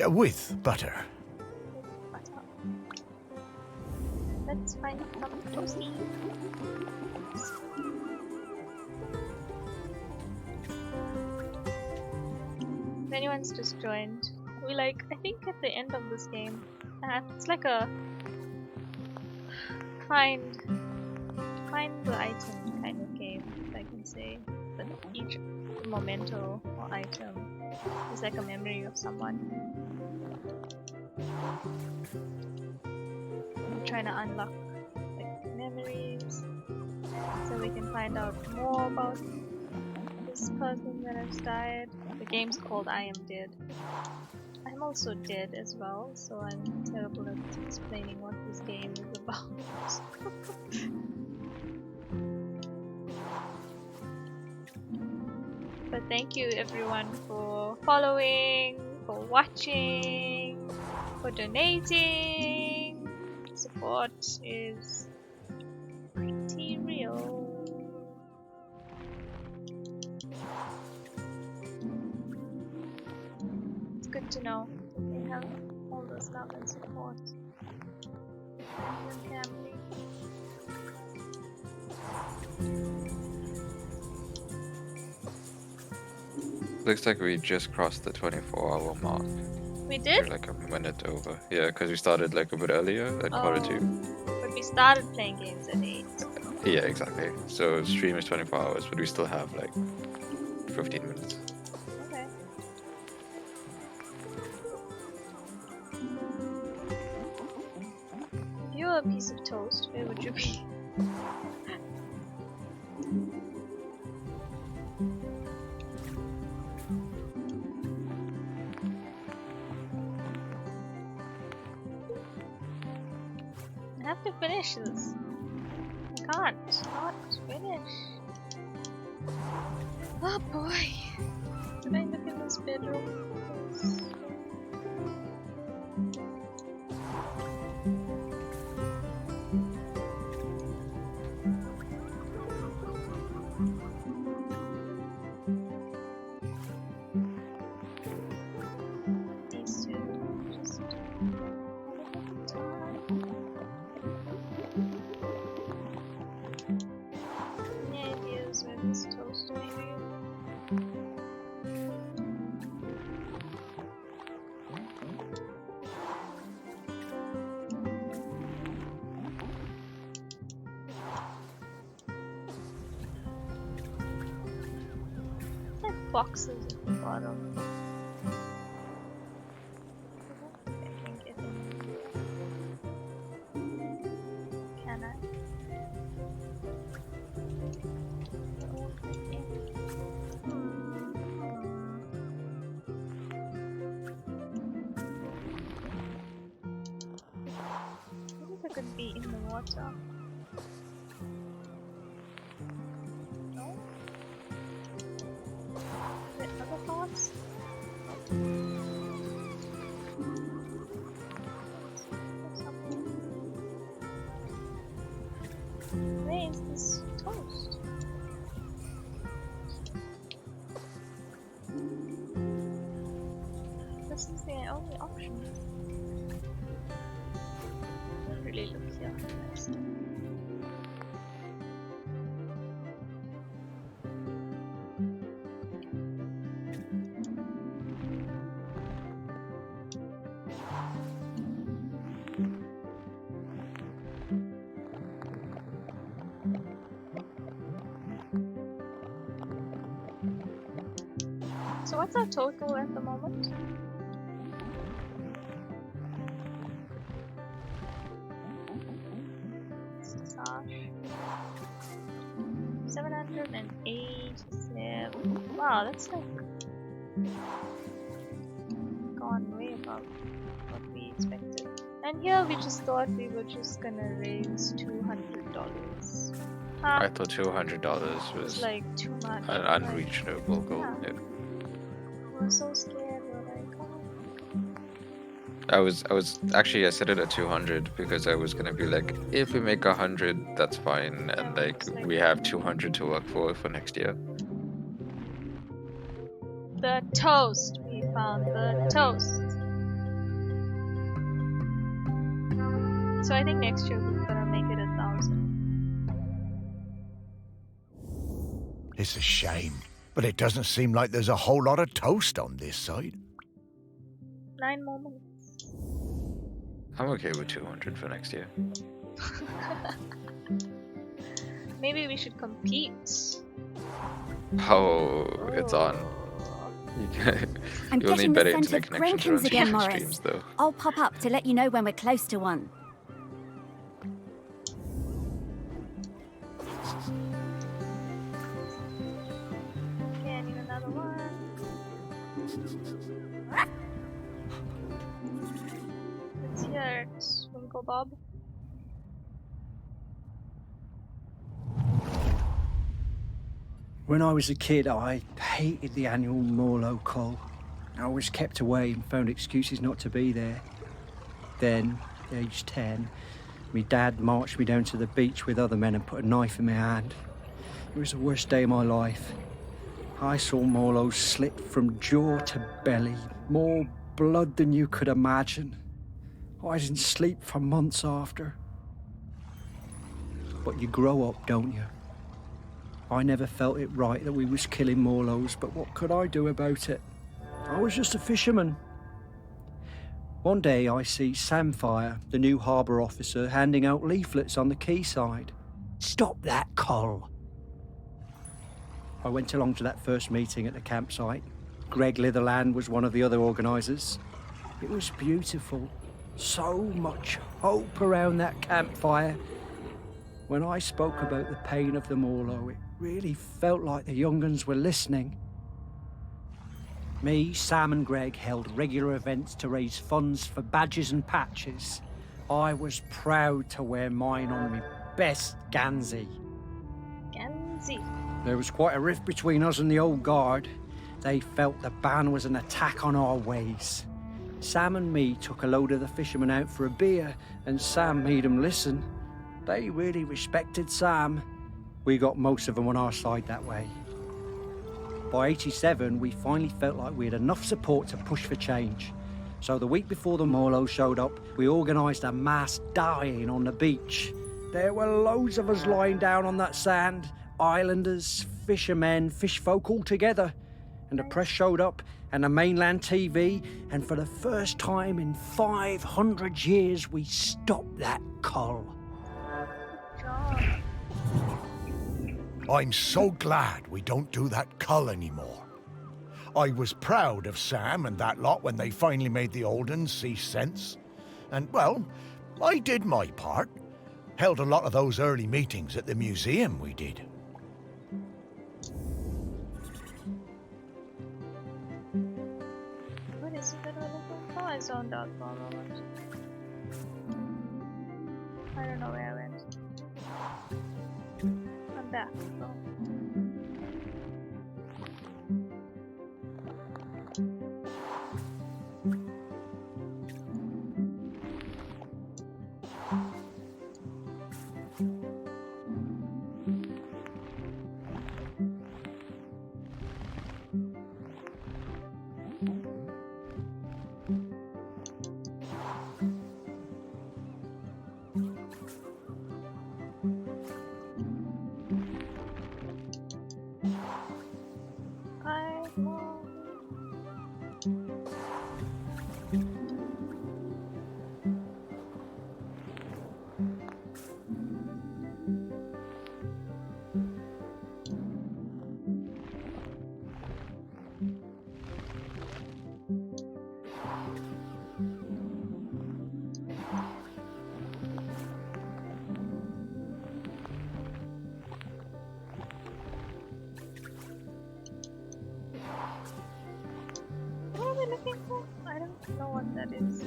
With butter. Butter. Let's find some toasty. If anyone's just joined, we I think at the end of this game, it's like a find the item kind of game, if I can say. But each memento or item is like a memory of someone. I'm trying to unlock like memories so we can find out more about this person that has died. The game's called I Am Dead. I'm also dead as well, so I'm terrible at explaining what this game is about. But thank you everyone for following, for watching, for donating. Support is pretty real. It's good to know that they have all this love and support. Friends and family. Looks like we just crossed the 24-hour mark. We did? We're like a minute over. Yeah, because we started like a bit earlier at quarter 2. But we started playing games at 8. Yeah, exactly. So stream is 24 hours, but we still have like 15 minutes. Okay. If you were a piece of toast, where would you be? I have to finish this. I can't not finish. Oh boy. Did I look in this bedroom? Yes. These two just any ideas where this toast maybe? Like boxes at the bottom. I can get in. Can I? I think I could be in the water. No? Is there other parts? Where is this toast? This is the only option. Don't really look here first. So what's our total at the moment? Massage. 787. Wow, that's like gone way above what we expected. And here we just thought we were just gonna raise $200. I thought $200 It's was like too much. an unreachable goal. Yeah. Yeah. We're so scared. We're like, oh. I was actually I set it at 200 because I was gonna be like, if we make 100, that's fine, and Yeah, like it's like- we have 200 to work for next year. The toast. We found the toast. So I think next year we're gonna make it 1,000. It's a shame, but it doesn't seem like there's a whole lot of toast on this side. 9 more minutes. I'm okay with 200 for next year. Maybe we should compete. Oh, it's on. I'm You'll getting need the better scent internet of connections Grenkins around again, here Morris. streams, though. I'll pop up to let you know when we're close to one. Okay, I need another one. Let's hear it. Winkle Bob. When I was a kid, I hated the annual Morlo Call. I was kept away and found excuses not to be there. Then, age 10, my dad marched me down to the beach with other men and put a knife in my hand. It was the worst day of my life. I saw Morlo slit from jaw to belly, more blood than you could imagine. I didn't sleep for months after. But you grow up, don't you? I never felt it right that we was killing Morlos, but what could I do about it? I was just a fisherman. One day I see Samfire, the new harbour officer, handing out leaflets on the quayside. Stop that, Col. I went along to that first meeting at the campsite. Greg Litherland was one of the other organisers. It was beautiful. So much hope around that campfire. When I spoke about the pain of the Morlo, it really felt like the young uns were listening. Me, Sam and Greg held regular events to raise funds for badges and patches. I was proud to wear mine on my best Gansey. Gansey. There was quite a rift between us and the old guard. They felt the ban was an attack on our ways. Sam and me took a load of the fishermen out for a beer, and Sam made them listen. They really respected Sam. We got most of them on our side that way. By 87, we finally felt like we had enough support to push for change. So the week before the Morlo showed up, we organised a mass dying on the beach. There were loads of us lying down on that sand, islanders, fishermen, fish folk all together. And the press showed up, and the mainland TV, and for the first time in 500 years, we stopped that Col. John. I'm so glad we don't do that cull anymore. I was proud of Sam and that lot when they finally made the old uns see sense. And, well, I did my part. Held a lot of those early meetings at the museum, we did. What is it that we're looking for? I zoned out for a moment. I don't know where I went. I'm back. So. What are we looking for? I don't know what that is.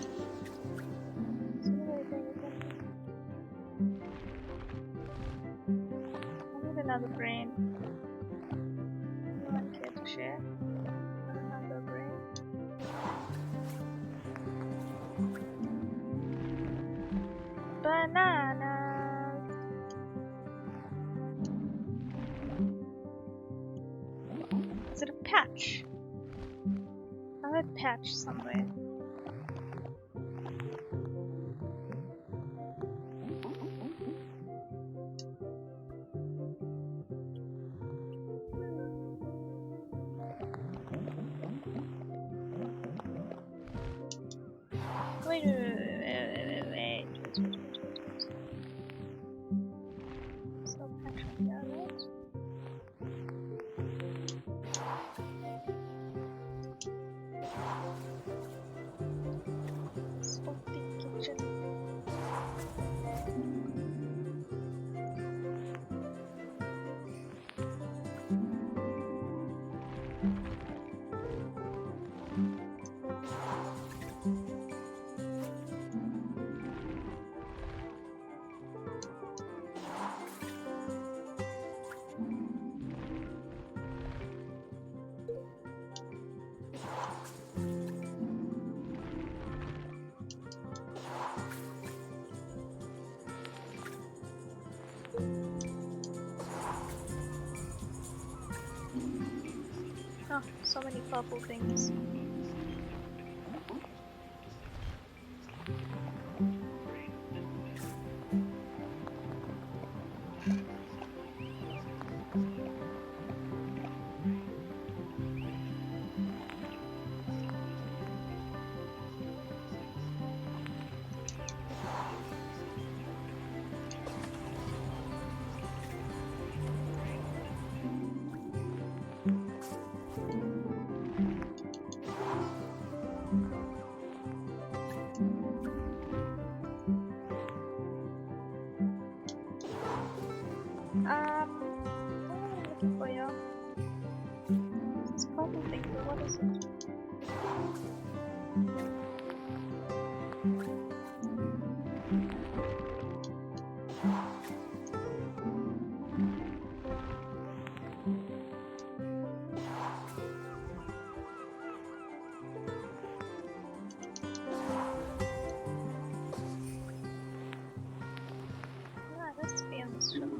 I need another brain. Anyone care to share? Another brain. Bananas. Is it a patch? I heard patch somewhere. Wait. So patch on the others. Salty kitchen. Oh, so many purple things. What am I looking for you? This purple thing, but what is it? Ah, it has to be on this ship.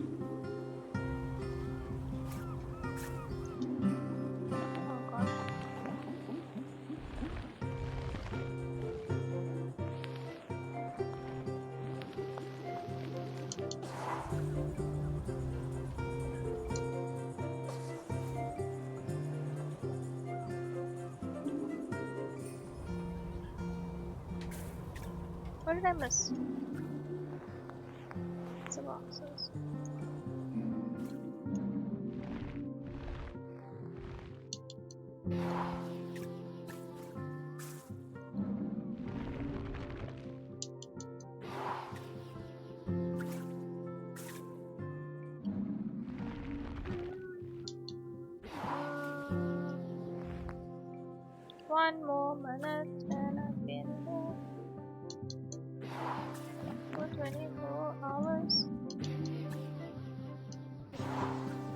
Oh god. What did I miss? It's the boxes. One more minute and I've been there for 24 hours.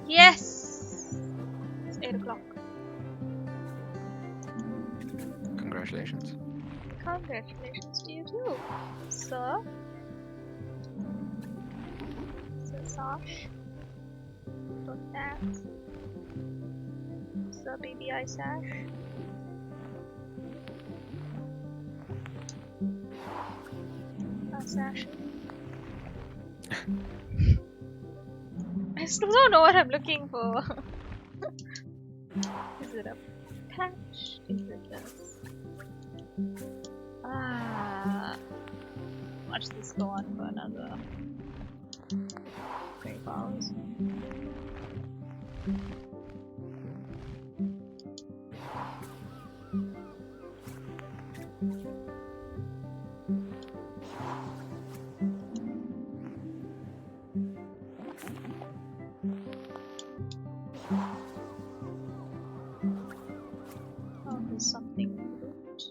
Yes! It's 8 o'clock. Congratulations. Congratulations to you too, sir. Sir Sash. Don't that. Sir BBI Sash. Sash. I still don't know what I'm looking for. Is it a patch? Is it this? Watch this go on for another 3 hours. Oh, there's something in the boot.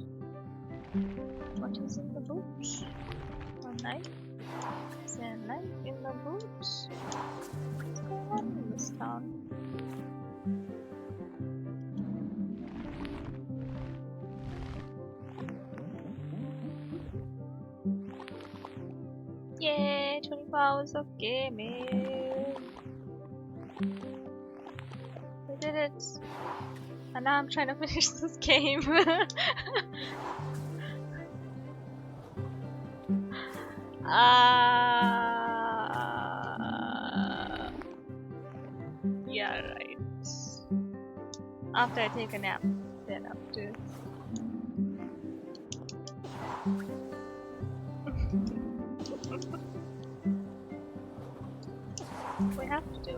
What is in the boot? A knife? Is there a knife in the boot? What's going on in this town? Yay, 24 hours of gaming. We did it. And now I'm trying to finish this game. Yeah, right. After I take a nap, then up to. do.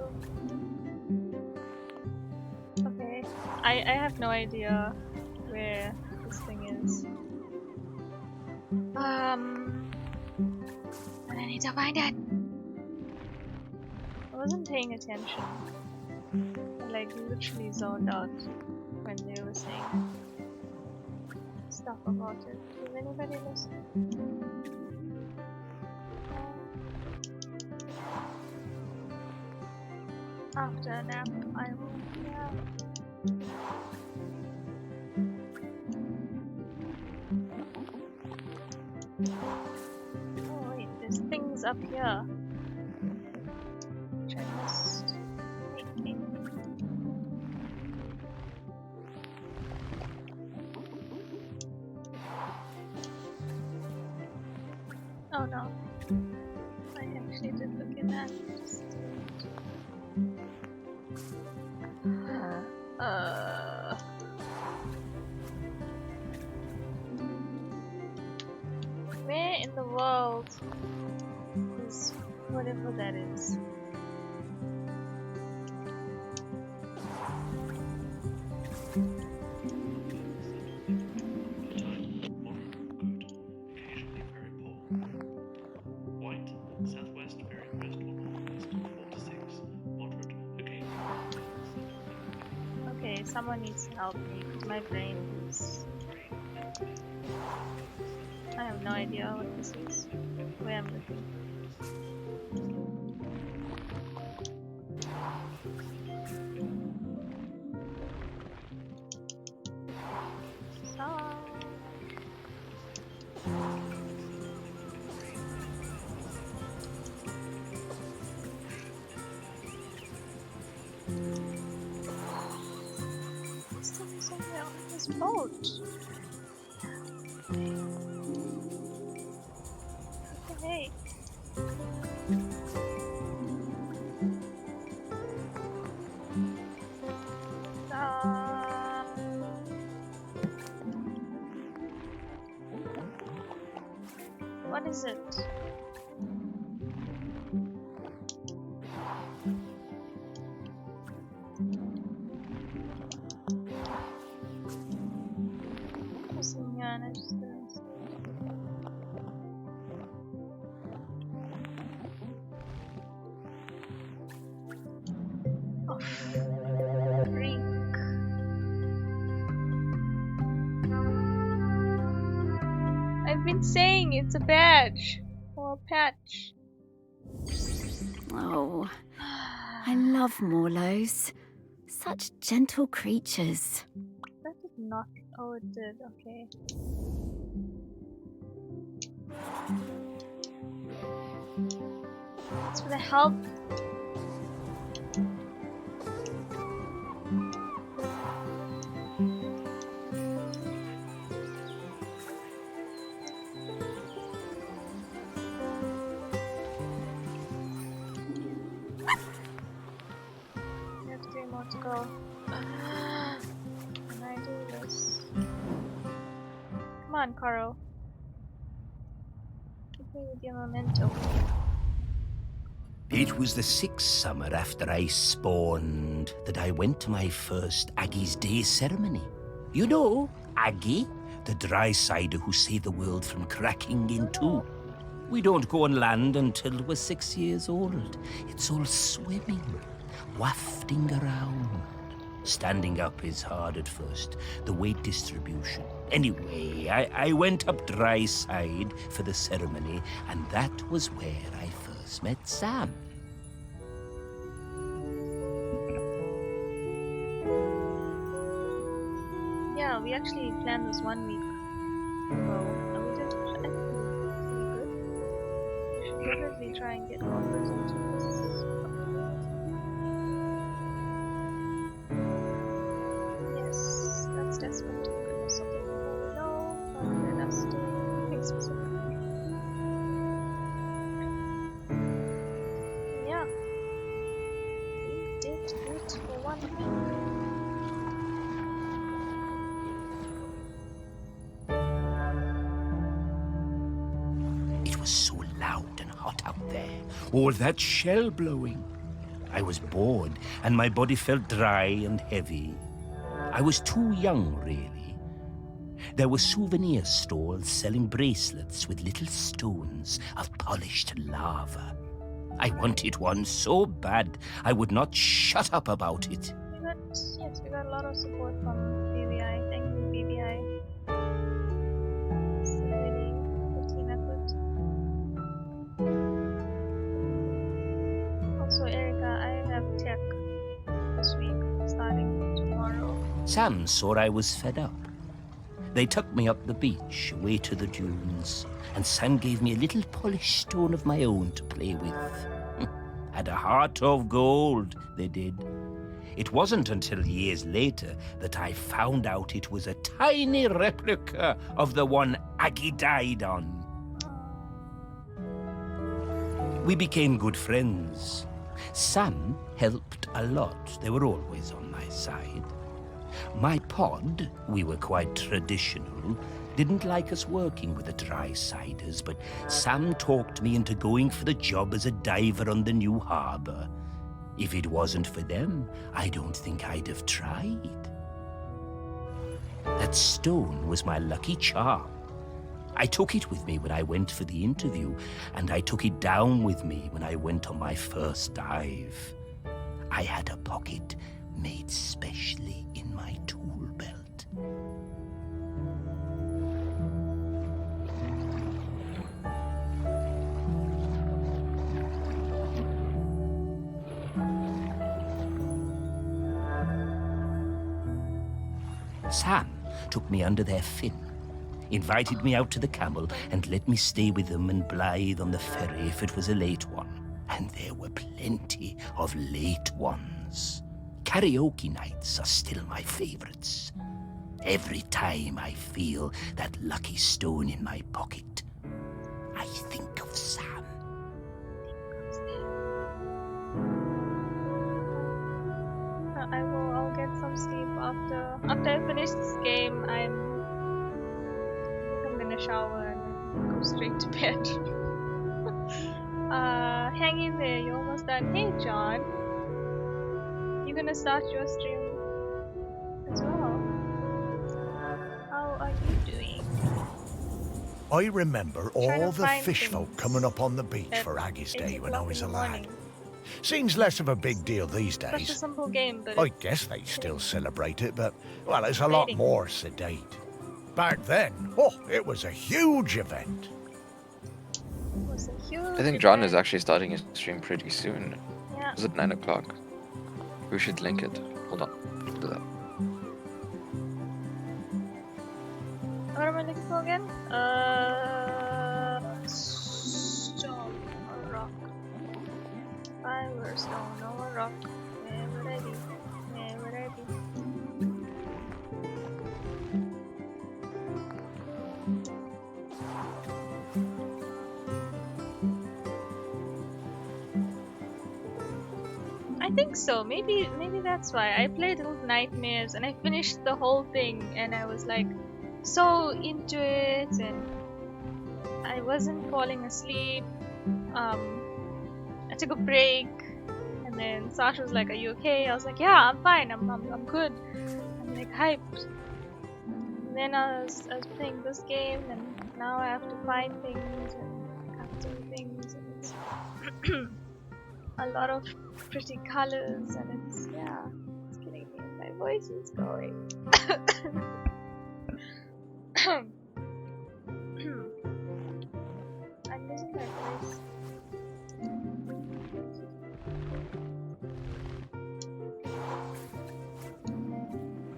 Okay. I have no idea where this thing is. But I need to find it. I wasn't paying attention. I like literally zoned out when they were saying stuff about it. Did anybody listen? After a nap, I will. Yeah. Oh wait, there's things up here. Which I must take in. Oh no. I actually did look at that. Just where in the world is whatever that is? Occasionally very poor. White, southwest, very west or northwest, 4 to 6. Moderate, occasionally. Okay, someone needs to help me because my brain is. I have no idea what this is. Where I'm looking. So. There's something somewhere on this boat. What the heck? What is it? What's in here and I just didn't see it. Oh, freak. I've been saying it's a badge or a patch. Oh, I love Morlos. Such gentle creatures. That did not. Oh, it did. Okay. Thanks for the help. We have 3 more to go. Can I do this? Come on, Karo. Give me with your memento. It was the 6th summer after I spawned that I went to my first Aggie's Day ceremony. You know, Aggie, the dry cider who saved the world from cracking in two. We don't go on land until we're 6 years old. It's all swimming, wafting around. Standing up is hard at first, the weight distribution. Anyway, I went up dry side for the ceremony, and that was where I first met Sam. Yeah, we actually planned this 1 week ago, and we did. I think we did pretty good. We should definitely try and get more into this. Yes, that's desperate. There's something more we know. Let us do anything specific. Yeah, we did it for 1 week. It was so loud and hot out there, all that shell blowing. I was bored, and my body felt dry and heavy. I was too young, really. There were souvenir stalls selling bracelets with little stones of polished lava. I wanted one so bad, I would not shut up about it. We got a lot of support from BBI. Thank you, BBI. It's a really good team effort. Also, Erica, I have tech this week, starting tomorrow. Sam saw I was fed up. They took me up the beach, away to the dunes, and Sam gave me a little polished stone of my own to play with. Had a heart of gold, they did. It wasn't until years later that I found out it was a tiny replica of the one Aggie died on. We became good friends. Sam helped a lot. They were always on my side. My pod, we were quite traditional, didn't like us working with the Drysiders, but Sam talked me into going for the job as a diver on the new harbor. If it wasn't for them, I don't think I'd have tried. That stone was my lucky charm. I took it with me when I went for the interview, and I took it down with me when I went on my first dive. I had a pocket made specially in my tool belt. Sam took me under their fin, invited me out to the Camel, and let me stay with them and Blythe on the ferry if it was a late one. And there were plenty of late ones. Karaoke nights are still my favorites. Every time I feel that lucky stone in my pocket, I think of Sam. I'll get some sleep after I finish this game. I'm gonna shower and go straight to bed. Hang in there, you're almost done. Hey John, you gonna start your stream as well? How are you doing? I remember Trying to all the find fish folk things coming up on the beach at for Aggie's 8 Day when I o'clock was in a the lad. morning. Seems less of a big deal these Such a days. simple game, but I guess they still celebrate it, but, well, it's a lot Rating. more sedate. Back then, it was a huge event. it was a huge I think John is event. actually starting his stream pretty soon. Yeah. Is it 9 o'clock? We should link it. Hold on. Do that. What am I looking for again? Stone or rock. Fire, stone or rock. Where would I be? Where would I be? I think so. Maybe that's why. I played Little Nightmares and I finished the whole thing and I was like so into it and I wasn't falling asleep. I took a break and then Sasha was like, "Are you okay?" I was like, "Yeah, I'm fine. I'm good." I'm like hyped. And then I was playing this game and now I have to find things and capture things and it's a lot of pretty colors and it's killing me. My voice is going. I'm losing my voice.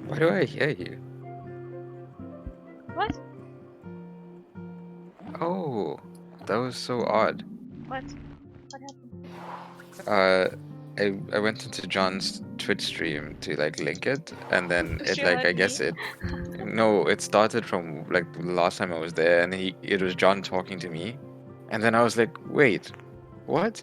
Why do I hear you? What? Oh, that was so odd. What? What happened? I went into John's Twitch stream to like link it, and then it She like I heard guess me. it no, it started from like the last time I was there, and it was John talking to me, and then I was like, wait, what?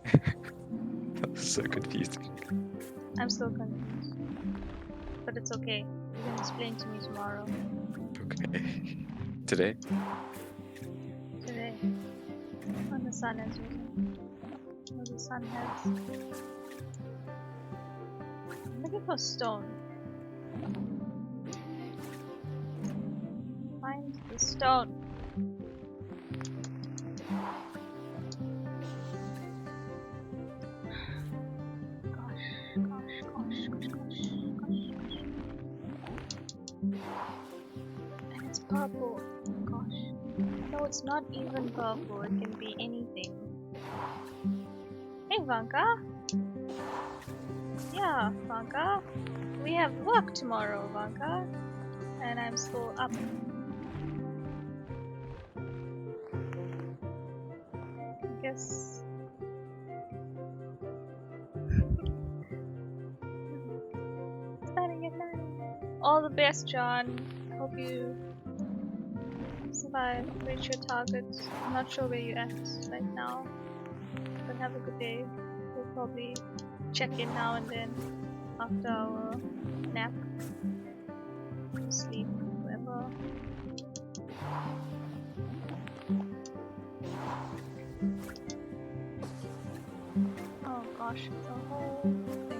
That was so confusing. I'm still confused. But it's okay. You can explain to me tomorrow. Okay. Today? Today. When the sun is risen. Or the sun has. I'm looking for stone. Find the stone. Gosh. And it's purple. Gosh. No, it's not even purple. It can be anything. Hey, Vanka. Yeah, Vanka. We have work tomorrow, Vanka. And I'm still up. I guess. Starting at 9. All the best, John. Hope you survive, reach your targets. I'm not sure where you're at right now, but have a good day. We'll probably check in now and then after our nap. Sleep, whatever. Oh gosh, it's a whole thing.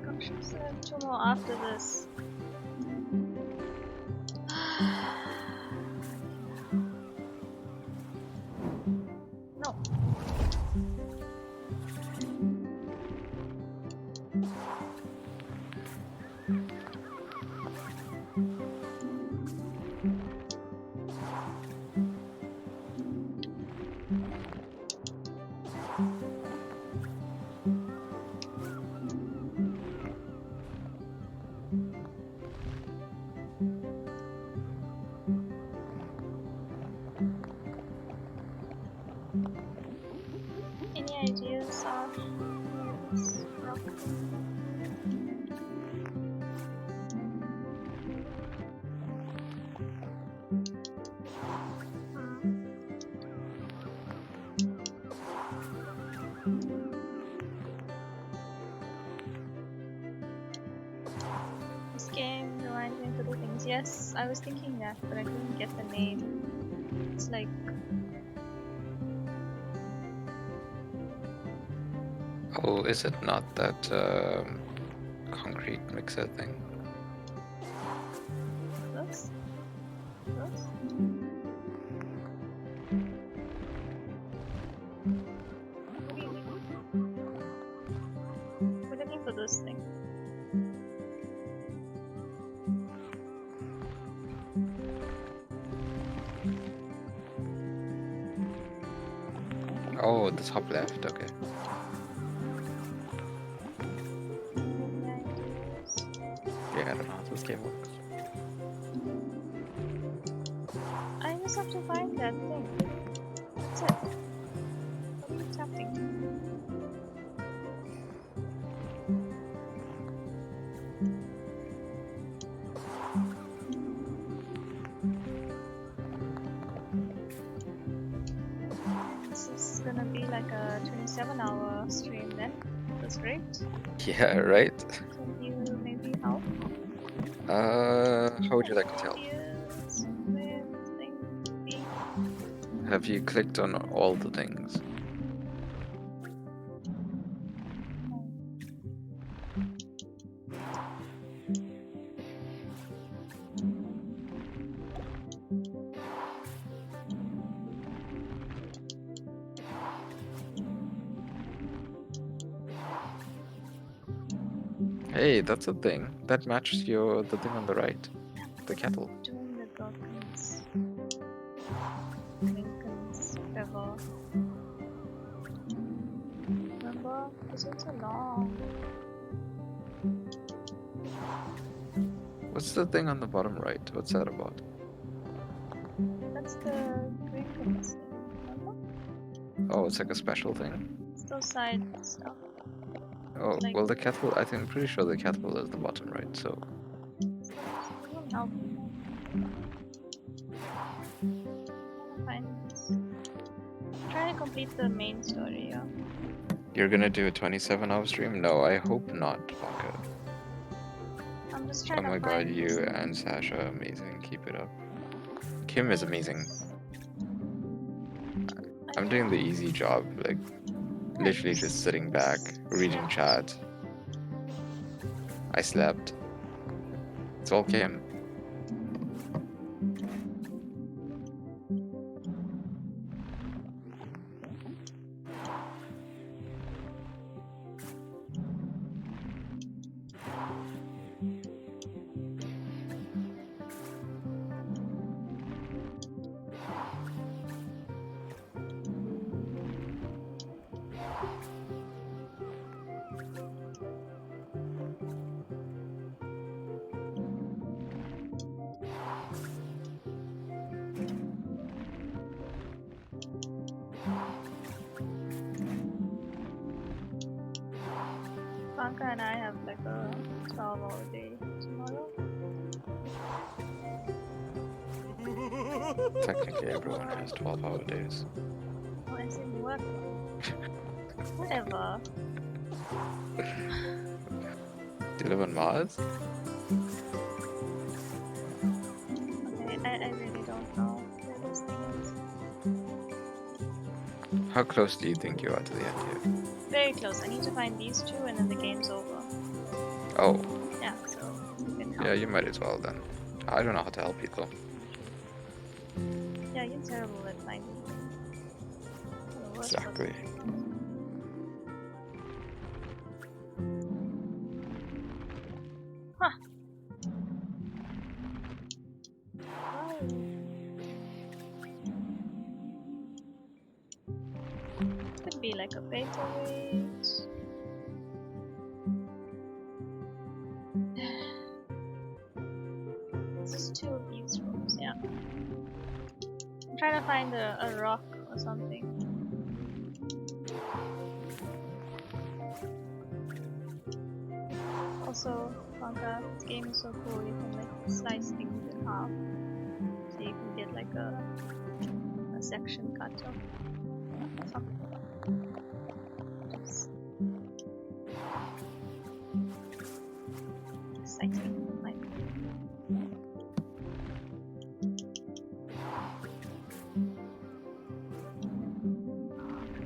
Gosh, I still have 2 more after this. No. Any ideas of this rock? This game reminds me of little things. Yes, I was thinking that, but I couldn't get the name. It's like Oh, is it not that concrete mixer thing? this. This. What do you mean? We're looking for this thing. Oh, the top left, okay. Any ideas? Yeah, I don't know how this game works. I just have to find that thing. That's it. What's happening? This is gonna be like a 27-hour stream then. That's great. Yeah, right? Can you maybe help? How would you like to help? Ideas with things be? Have you clicked on all the things? Hey, that's a thing. That matches the thing on the right. The kettle. Doing the Dawkins. Lincoln's River. Remember? This one's so long. What's the thing on the bottom right? What's that about? That's the Lincoln's thing, remember? Oh, it's like a special thing. It's those side stuff. Oh, Like- well, the kettle, I think, I'm pretty sure the kettle is the bottom right, so. It won't help me. Find this. I'm trying to complete the main story, yeah. You're gonna do a 27-hour stream? No, I hope not, Wonka. I'm just Oh trying to my find god, you and Sasha are amazing. Keep it up. Kim is amazing. I'm doing the easy job, like, Yeah, literally you just sitting back, reading chat. I slept. It's all Kim. Banka and I have like a 12-hour day tomorrow. Technically, everyone has 12-hour days. Oh, I said work. Whatever. Do you live on Mars? Okay, I really don't know where this thing is. How close do you think you are to the end here? Very close. I need to find these two and then the game's over. Oh, Yeah, so you can help. yeah, you might as well then. I don't know how to help you though. Yeah, you're terrible at finding things. You're the worst Exactly. person. Huh. Right. Could be like a paperweight. This is two of these rooms, yeah. I'm trying to find a rock or something. Also, Banka, this game is so cool, you can like slice things in half. So you can get like a section cut off. Something. Just exciting, like.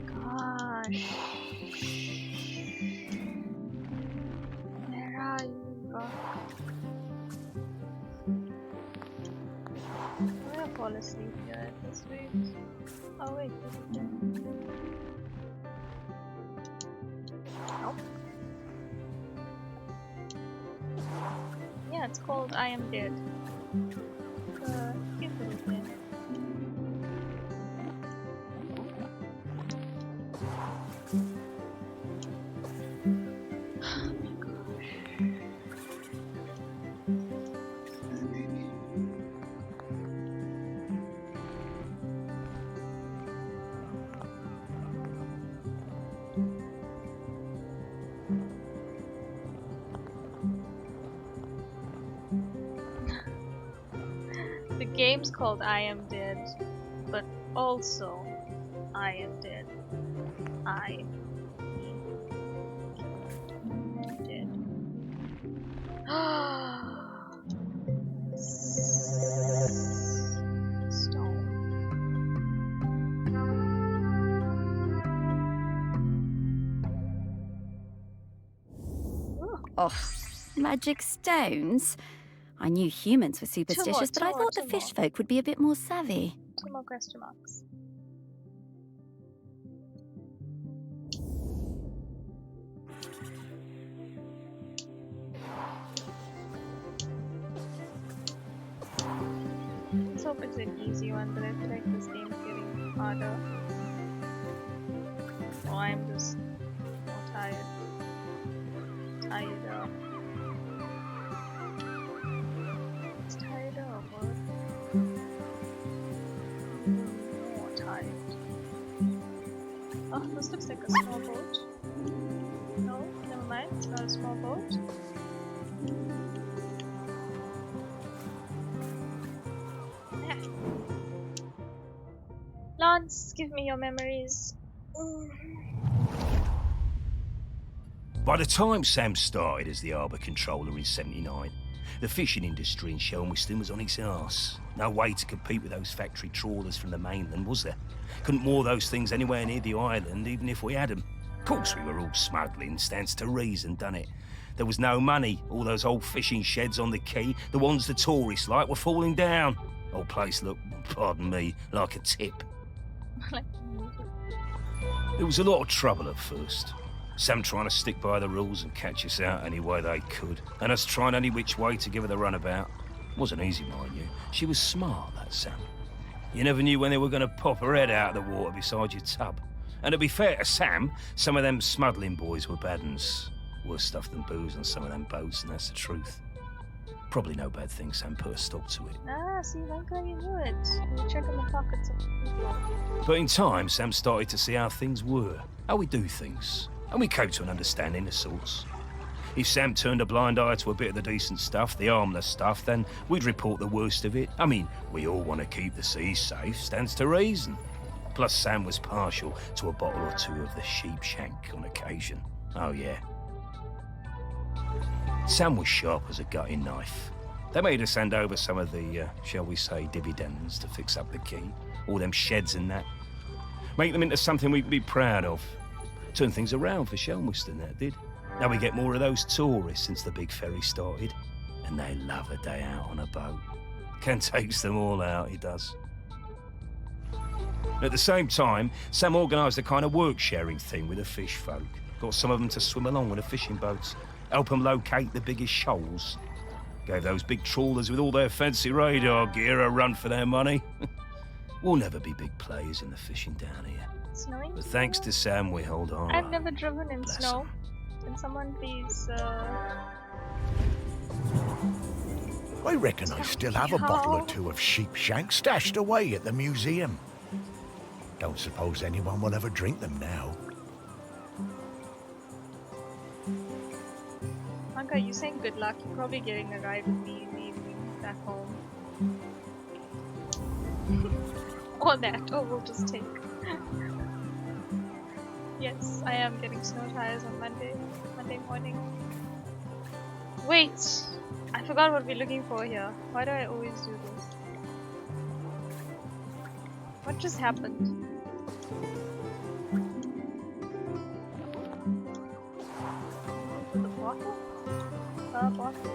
Gosh. Where are you, Rock? I'm gonna fall asleep here at this rate. Oh wait, this is it. Nope. Yeah, it's called I Am Dead. Cute little thing. The game's called I Am Dead, but also I Am Dead. I am dead. Stone. Ooh, Oh, magic stones? I knew humans were superstitious, but I thought the two more. fish folk would be a bit more savvy. 2 more question marks. Let's hope it's an easy one, but I feel like this game's getting harder. Or I'm just more tired. Tired of. It's tired of what? More tired. Oh, this looks like a small boat. No? Never not a small boat. Yeah. Lance, give me your memories. By the time Sam started as the harbour controller in '79, the fishing industry in Shelmiston was on its arse. No way to compete with those factory trawlers from the mainland, was there? Couldn't moor those things anywhere near the island, even if we had them. Of course we were all smuggling, stands to reason, done it? There was no money. All those old fishing sheds on the quay, the ones the tourists like, were falling down. Old place looked, pardon me, like a tip. There was a lot of trouble at first. Sam trying to stick by the rules and catch us out any way they could, and us trying any which way to give her the runabout. Wasn't easy, mind you. She was smart, that Sam. You never knew when they were going to pop her head out of the water beside your tub. And to be fair to Sam, some of them smuggling boys were bad uns. Worse stuff than booze on some of them boats, and that's the truth. Probably no bad thing Sam put a stop to it. Ah, see, Lanka, you knew it. You were checking the pockets of people. But in time, Sam started to see how things were, how we do things. And we came to an understanding of sorts. If Sam turned a blind eye to a bit of the decent stuff, the harmless stuff, then we'd report the worst of it. I mean, we all want to keep the seas safe, stands to reason. Plus, Sam was partial to a bottle or two of the sheep shank on occasion. Oh, yeah. Sam was sharp as a gutting knife. They made us hand over some of the, shall we say, dividends to fix up the quay. All them sheds and that. Make them into something we could be proud of. Turn things around for Shelmiston, that did. Now we get more of those tourists since the big ferry started. And they love a day out on a boat. Ken takes them all out, he does. At the same time, Sam organised a kind of work-sharing thing with the fish folk. Got some of them to swim along with the fishing boats, help them locate the biggest shoals. Gave those big trawlers with all their fancy radar gear a run for their money. We'll never be big players in the fishing down here. Snowing? But thanks to Sam, we hold on. I've never driven in Bless snow. him. Can someone please, I reckon I still have a bottle or two of sheep shank stashed away at the museum. Don't suppose anyone will ever drink them now. Anka, you saying good luck. You're probably getting a ride with me in the evening back home. Or that, or we'll just take. Yes, I am getting snow tires on Monday morning. Wait! I forgot what we're looking for here. Why do I always do this? What just happened? The bottle? The bottle.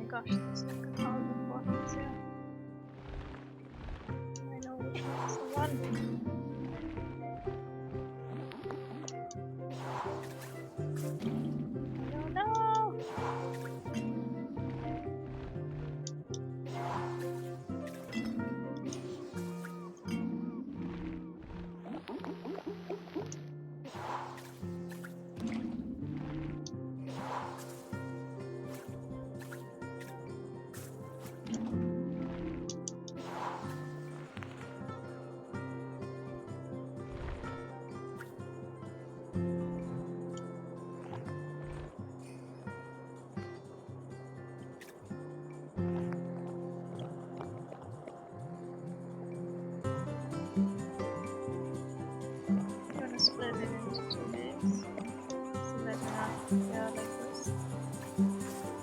Gosh, there's like 1,000 bottles here. I know which one's the one. No, no! Split it into 2 days. So that's not like this.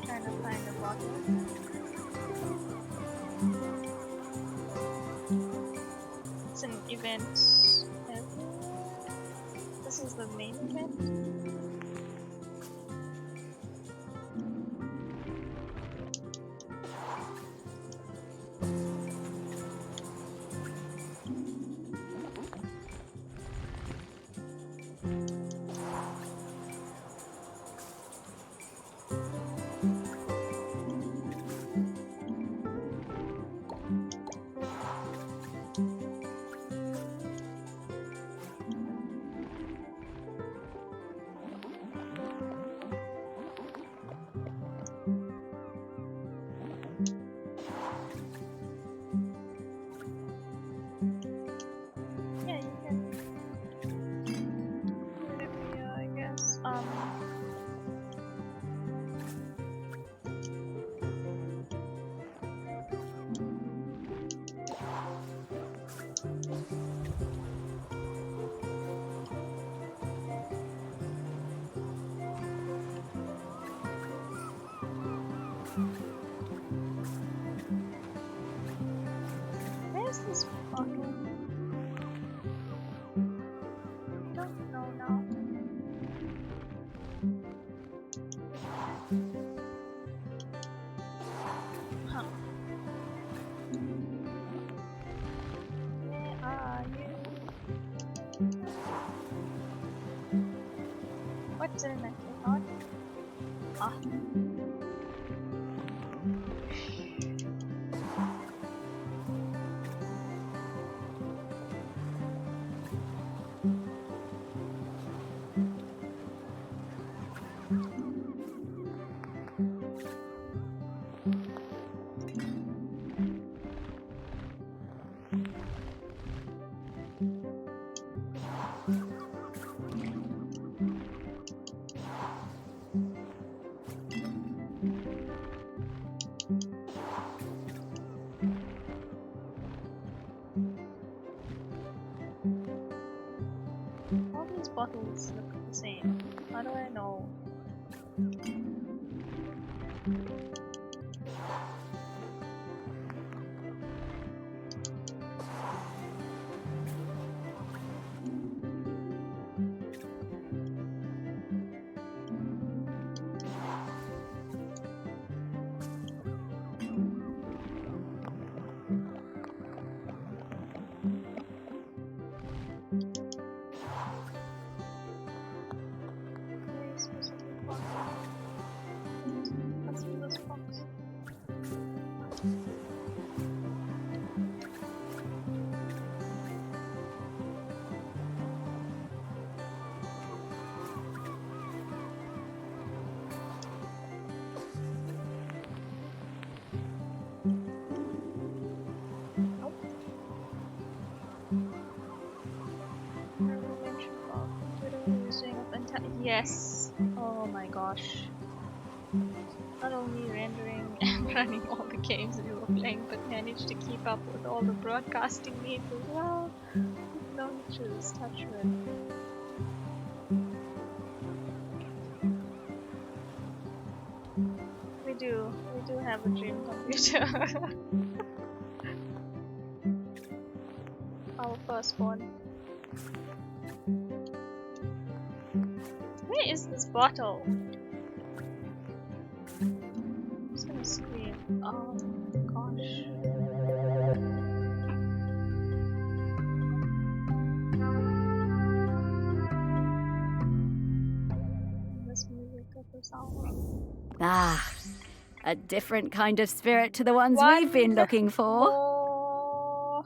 Trying to find a bottle. It's an event. This is the main event. What didn't I click on? Ah. All these bottles look the same. How do I know? Very specific box. What's in this box? Nope. Revelation of computer using up yes. Oh my gosh. Not only rendering and running all the games we were playing, but managed to keep up with all the broadcasting needs as well. No issues, touch wood. We do have a dream computer. Our firstborn. Where is this bottle? I'm just gonna scream. Oh gosh. This music of the song. Ah, a different kind of spirit to the ones One we've been looking for. more.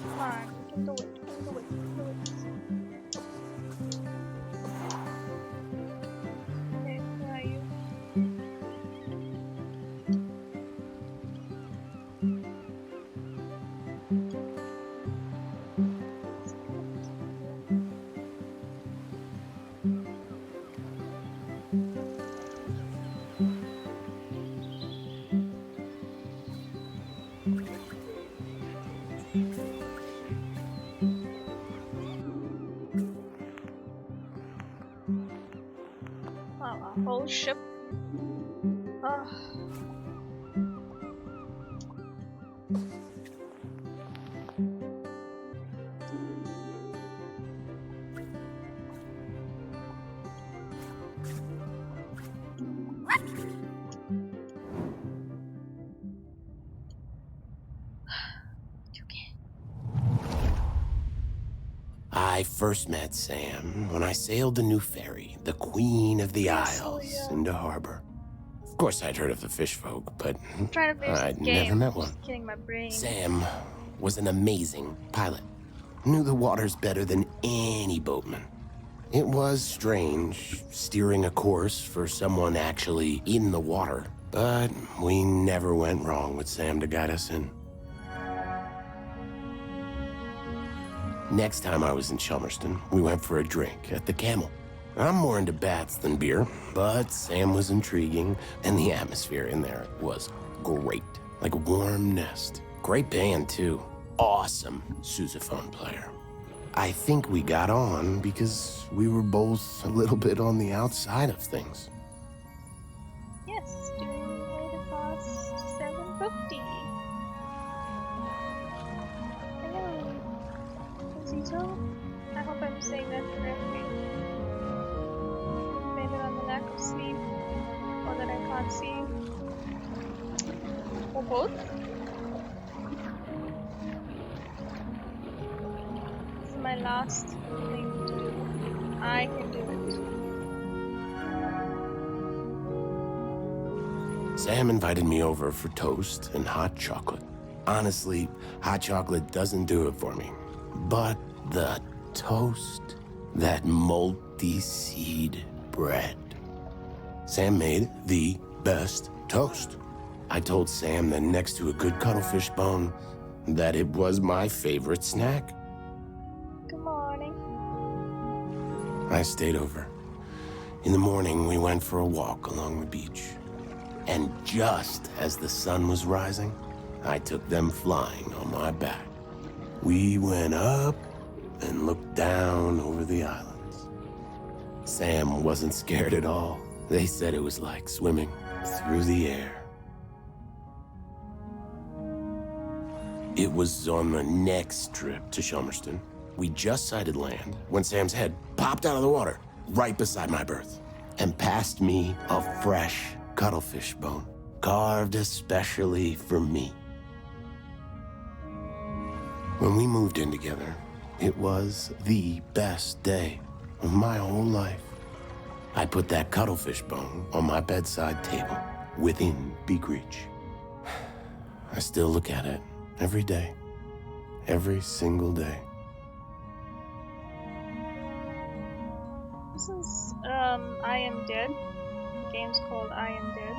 Come on, we can do it. We can do it. We can do it. Okay, where are you? Wow, a whole ship. Ah. I first met Sam when I sailed the new ferry, the Queen of the Yes, Isles, yeah. into harbor. Of course, I'd heard of the fish folk, but I'm trying to finish I'd this game. never met one. Just killing my brain. Sam was an amazing pilot. Knew the waters better than any boatman. It was strange steering a course for someone actually in the water, but we never went wrong with Sam to guide us in. Next time I was in Chelmerston, we went for a drink at the Camel. I'm more into bats than beer, but Sam was intriguing, and the atmosphere in there was great. Like a warm nest. Great band, too. Awesome sousaphone player. I think we got on because we were both a little bit on the outside of things. Yes, do way to cost 750. Hello, Zito. I hope I'm saying that correctly. Blame it on the lack of sleep, or that I can't see, or both. my last thing to do. I can do it. Sam invited me over for toast and hot chocolate. Honestly, hot chocolate doesn't do it for me. But the toast, that multi-seed bread. Sam made the best toast. I told Sam that next to a good cuttlefish bone, that it was my favorite snack. Good morning. I stayed over. In the morning, we went for a walk along the beach. And just as the sun was rising, I took them flying on my back. We went up and looked down over the islands. Sam wasn't scared at all. They said it was like swimming through the air. It was on the next trip to Shummerston. We just sighted land when Sam's head popped out of the water right beside my berth and passed me a fresh cuttlefish bone, carved especially for me. When we moved in together, it was the best day of my whole life. I put that cuttlefish bone on my bedside table, within beak reach. I still look at it every day, every single day. This is I Am Dead. The game's called I Am Dead.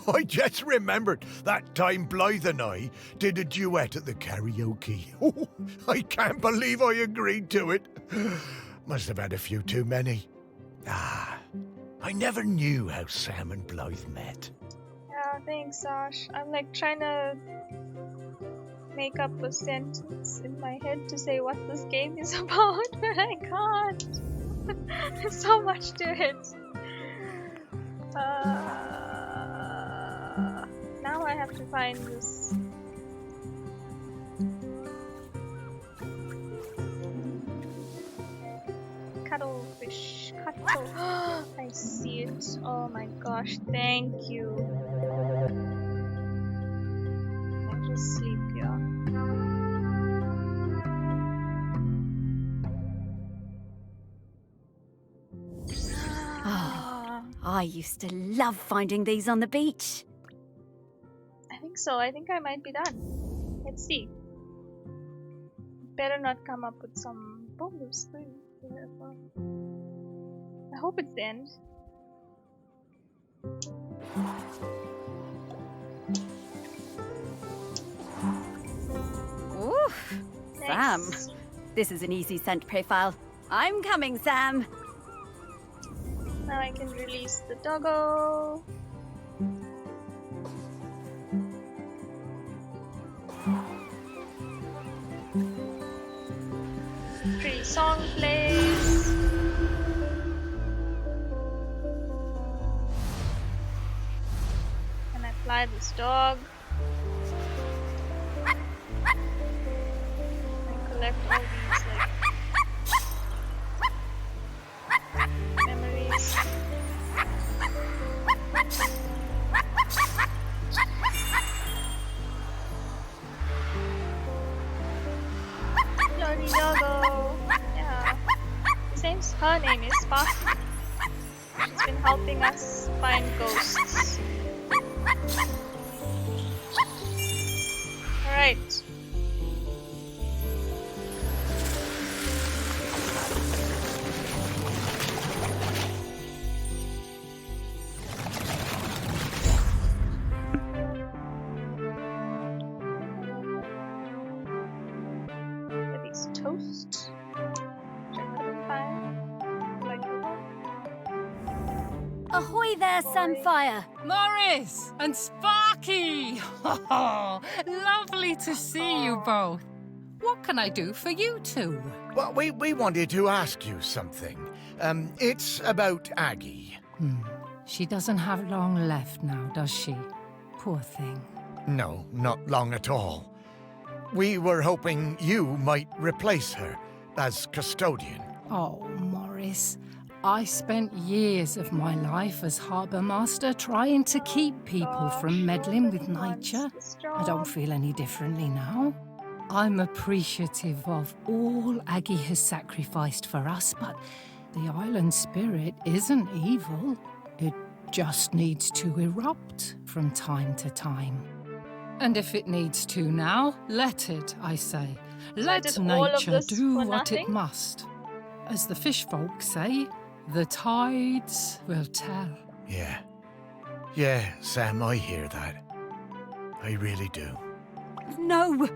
I just remembered that time Blythe and I did a duet at the karaoke. Oh, I can't believe I agreed to it. Must have had a few too many. I never knew how Sam and Blythe met. Yeah, thanks, Sash. I'm like trying to make up a sentence in my head to say what this game is about, but I can't. There's so much to it. Now I have to find this. Cuttlefish. Cuttle. I see it. Oh my gosh, thank you. I just sleep here. I used to love finding these on the beach. I think so. I think I might be done. Let's see. Better not come up with some bonus thing. I hope it's the end. Oof. Sam, Nice. this is an easy scent profile. I'm coming, Sam. Now I can release the doggo. Pretty song plays. And I fly this dog. And collect all these like memories. Doggy doggo. Yeah. Her name is Sparky. She's been helping us find ghosts. Alright. These toast. Ahoy there, Samfire. Morris and Sparky! Lovely to see you both. What can I do for you two? Well, we wanted to ask you something. It's about Aggie. She doesn't have long left now, does she? Poor thing. No, not long at all. We were hoping you might replace her as custodian. Oh, Morris, I spent years of my life as harbour master trying to keep people from meddling with nature. I don't feel any differently now. I'm appreciative of all Aggie has sacrificed for us, but the island spirit isn't evil. It just needs to erupt from time to time. And if it needs to now, let it, I say. Let did all of nature this do for what it nothing? must. As the fish folk say, the tides will tell. Yeah. Yeah, Sam, I hear that. I really do. No!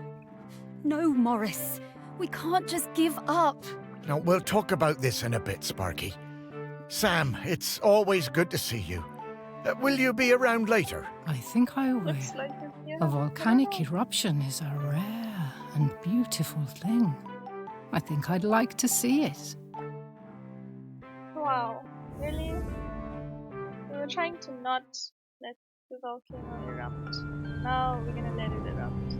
No, Morris. We can't just give up. Now, we'll talk about this in a bit, Sparky. Sam, it's always good to see you. Will you be around later? I think I will. Looks like it's here. A volcanic eruption is a rare and beautiful thing. I think I'd like to see it. Wow, really? We were trying to not let the volcano erupt. Now we're gonna let it erupt.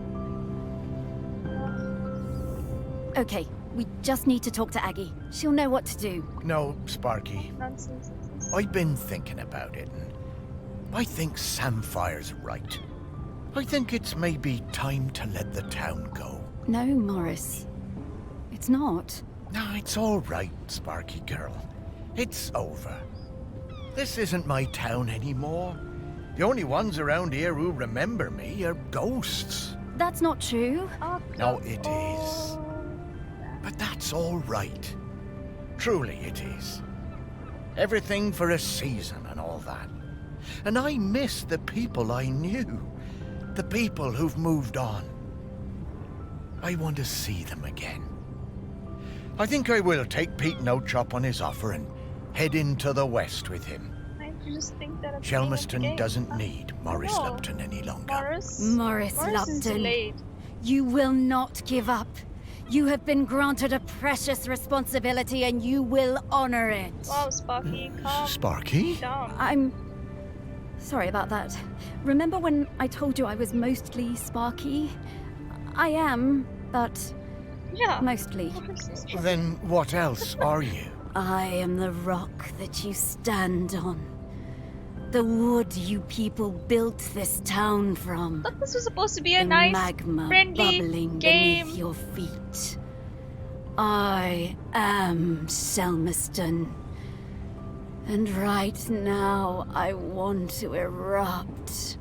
Okay, we just need to talk to Aggie. She'll know what to do. No, Sparky. Nonsense. I've been thinking about it, and I think Samfire's right. I think it's maybe time to let the town go. No, Morris. It's not. No, it's all right, Sparky girl. It's over. This isn't my town anymore. The only ones around here who remember me are ghosts. That's not true. No, it is. But that's all right. Truly it is. Everything for a season and all that. And I miss the people I knew. The people who've moved on. I want to see them again. I think I will take Pete No-Chop on his offer and head into the west with him. I just think that Shelmerston doesn't need Morris No. Lupton any longer. Morris is Lupton. delayed. You will not give up. You have been granted a precious responsibility and you will honor it. Wow, Sparky, calm Sparky? down. I'm sorry about that. Remember when I told you I was mostly Sparky? I am, but Yeah. mostly. Then what else are you? I am the rock that you stand on. The wood you people built this town from. I thought this was supposed to be a The nice, magma friendly bubbling game. beneath your feet. I am Selmiston. And right now I want to erupt.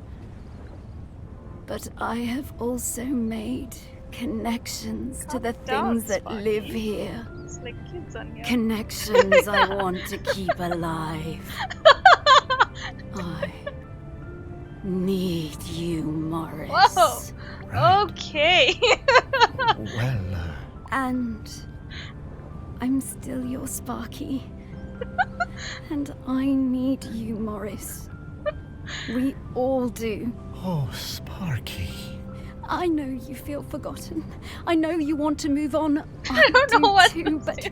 But I have also made connections to the Calm down, things that Sparky. live here. It's like kids on here. Connections I want to keep alive. I need you, Morris. Whoa. Right. Okay. Well, And I'm still your Sparky. And I need you, Morris. We all do. oh, Sparky. I know you feel forgotten. I know you want to move on. I don't do know what too, this but, is.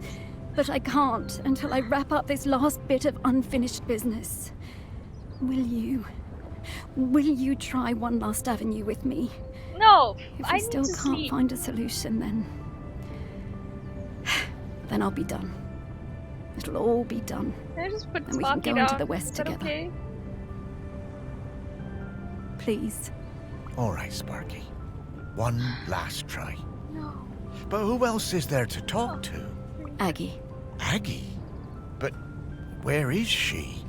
but I can't until I wrap up this last bit of unfinished business. Will you try one last avenue with me? No, If I we need still to can't sleep. find a solution, then I'll be done. It'll all be done. Can I just put And we can Sparky go down? into the west Is that together. Okay? Please. All right, Sparky. One last try. No. But who else is there to talk to? Aggie. Aggie? But where is she?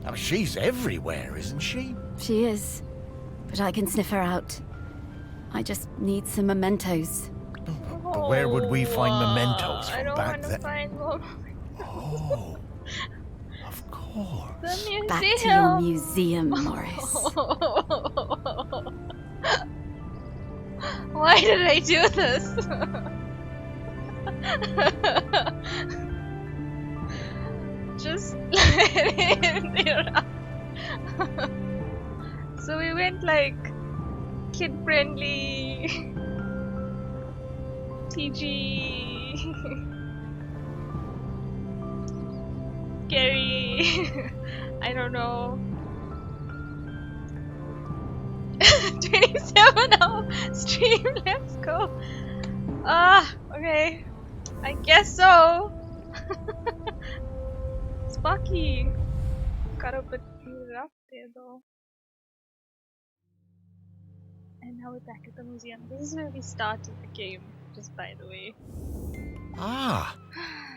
I mean, she's everywhere, isn't she? She is. But I can sniff her out. I just need some mementos. But where would we find mementos I from don't back want to then? find more. Oh, of course. The museum. Back to your museum, Morris. Why did I do this? Just let it erupt. So we went like kid friendly, PG, scary. I don't know. 27 hour stream, let's go. Okay. I guess so. Sparky got a bit rough there though. And now we're back at the museum. This is where we started the game, just by the way. Ah,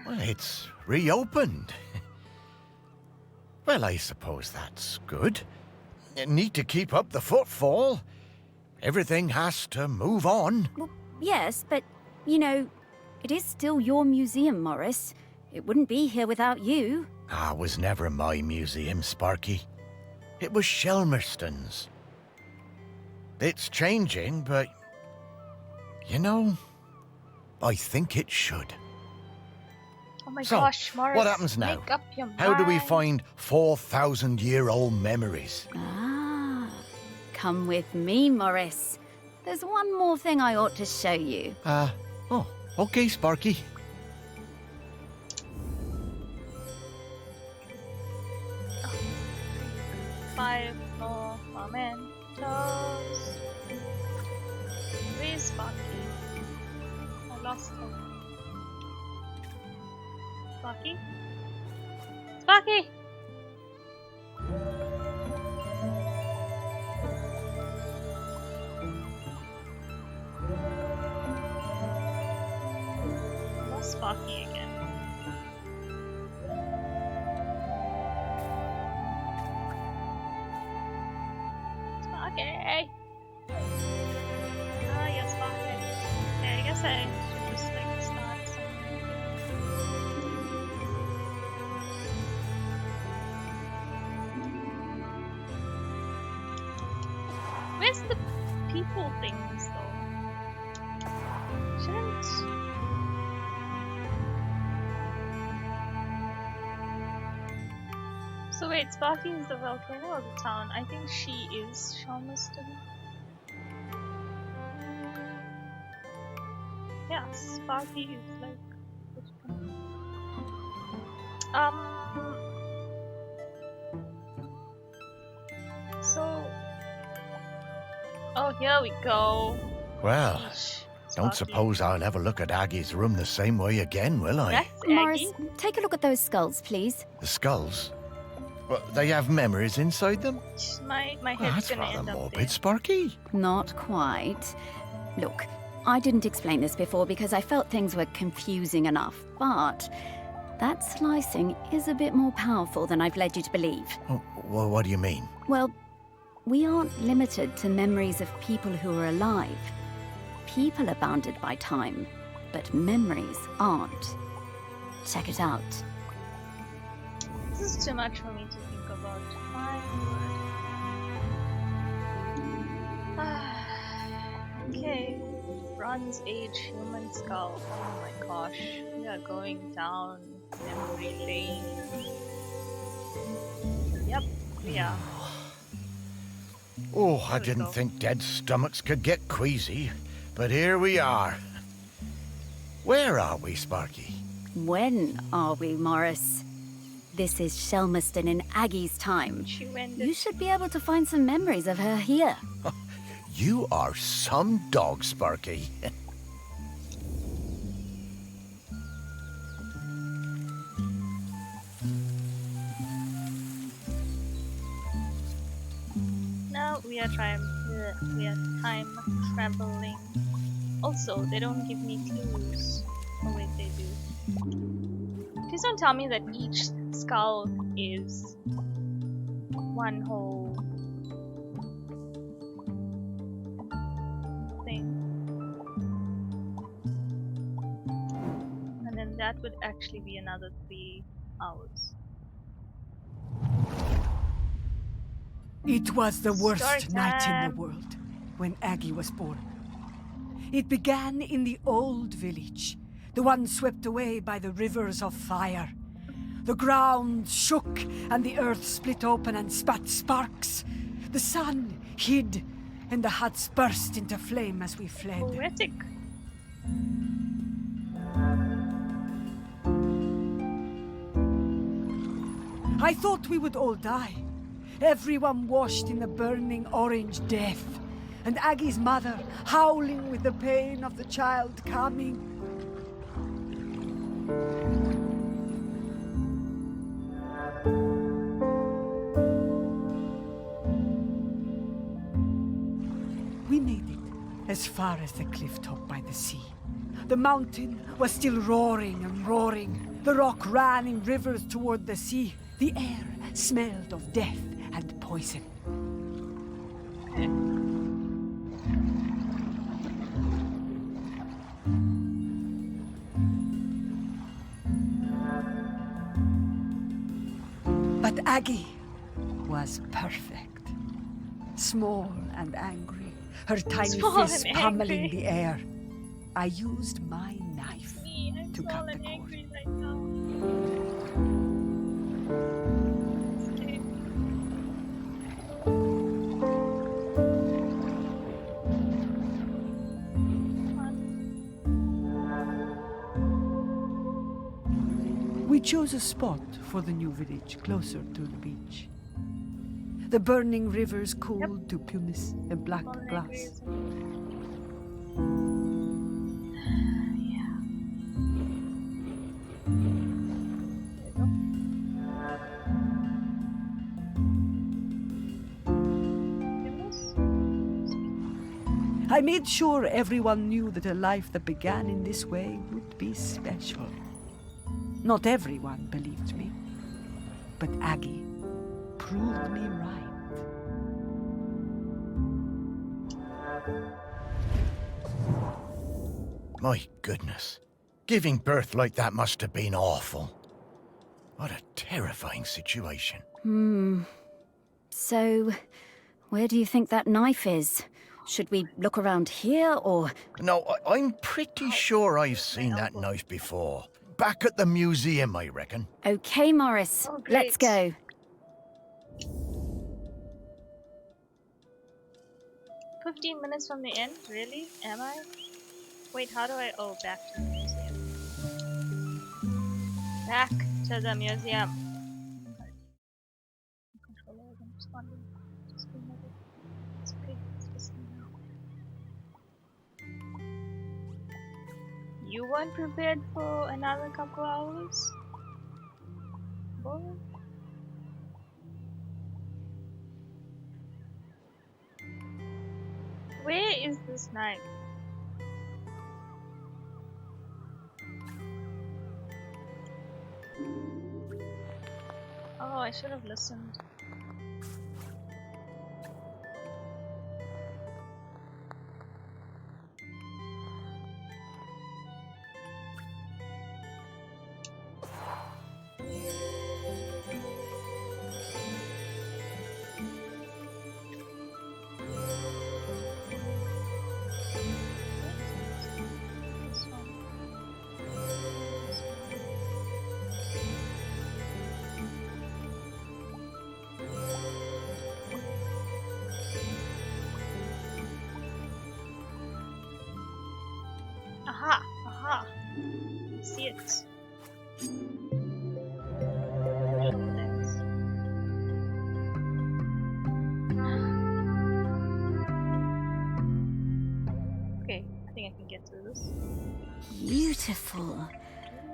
well, it's reopened. Well, I suppose that's good. You need to keep up the footfall. Everything has to move on. Well, yes, but, you know, it is still your museum, Morris. It wouldn't be here without you. Ah, it was never my museum, Sparky. It was Shelmerston's. It's changing, but... you know, I think it should. Oh my So, gosh, Morris. what happens now? Make up your How do we mind. find 4,000-year-old memories? Ah, come with me, Morris. There's one more thing I ought to show you. Oh, okay, Sparky. Five more mementos. Where's Sparky? I lost him. Sparky? Sparky! Lost Sparky again. Sparky! Ah, yes, Sparky. Okay, I guess I should just like start somewhere. Where's the people things though? Shouldn't. So wait, Sparky is the volcano or the town? I think she is Shelmerston. Yeah, Sparky is like which one? So oh, here we go. Well, Eesh, don't Sparky. suppose I'll ever look at Aggie's room the same way again, will I? That's Morris, Aggie. take a look at those skulls, please. The skulls? Well, they have memories inside them? My Well, head's that's gonna rather end up morbid, there. Sparky. Not quite. Look, I didn't explain this before because I felt things were confusing enough, but that slicing is a bit more powerful than I've led you to believe. Oh, well, what do you mean? Well, we aren't limited to memories of people who are alive. People are bounded by time, but memories aren't. Check it out. This is too much for me to think about. My word. Okay. Bronze Age human skull. Oh my gosh. We are going down memory lane. Yep, we are. Oh, I There we didn't go. think dead stomachs could get queasy, but here we are. Where are we, Sparky? When are we, Morris? This is Shelmerston in Aggie's time. She went. You should be able to find some memories of her here. You are some dog, Sparky. Now we are time traveling. Also, they don't give me clues. Oh wait, they do. Please don't tell me that each skull is one whole thing. And then that would actually be another 3 hours. It was the worst Story night in time. the world when Aggie was born. It began in the old village, the one swept away by the rivers of fire. The ground shook and the earth split open and spat sparks. The sun hid and the huts burst into flame as we fled. Poetic. I thought we would all die. Everyone washed in the burning orange death. And Aggie's mother howling with the pain of the child coming. as far as the cliff top by the sea. The mountain was still roaring and roaring. The rock ran in rivers toward the sea. The air smelled of death and poison. But Aggie was perfect. Small and angry, her tiny Small fist and pummeling angry. the air. I used my knife I'm to small cut the and cord. angry right now. Okay. We chose a spot for the new village closer to the beach. The burning rivers cooled to pumice and black Small and glass. angry is- Yeah. There you go. I made sure everyone knew that a life that began in this way would be special. Not everyone believed me, but Aggie proved me right. My goodness. Giving birth like that must have been awful. What a terrifying situation. So, where do you think that knife is? Should we look around here or. No, I'm pretty sure I've seen that knife before. Back at the museum, I reckon. Okay, Morris, Oh, let's great. go. 15 minutes from the end? Really? Am I? Wait, how do I? Oh, back to the museum. Back to the museum. Controller isn't responding. Just being a bit- It's okay. It's just me now. You weren't prepared for another couple hours? Boy? Where is this knife? Oh, I should have listened. This one. Aha! Aha! See it. Okay, I think I can get through this. Beautiful.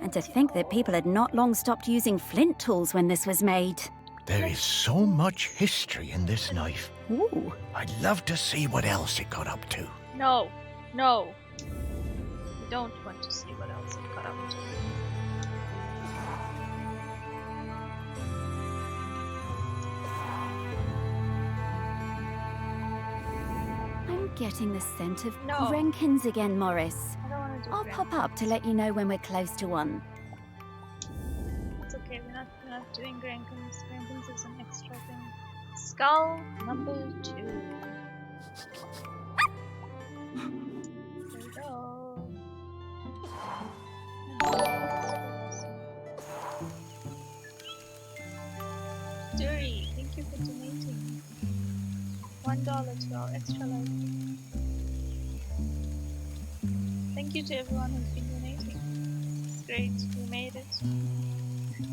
And to think that people had not long stopped using flint tools when this was made. There is so much history in this knife. Ooh. I'd love to see what else it got up to. No! No! We don't want to see what else it got up to. I'm getting the scent of No. Grenkins again, Morris. I don't want to do I'll Grand pop up to let you know when we're close to one. It's okay, we're not doing Grankins. Grankins is an extra thing. Skull number 2. There we go. Duri, thank you for donating $1 to our extra life. Thank you to everyone who's been donating. It's great, we made it.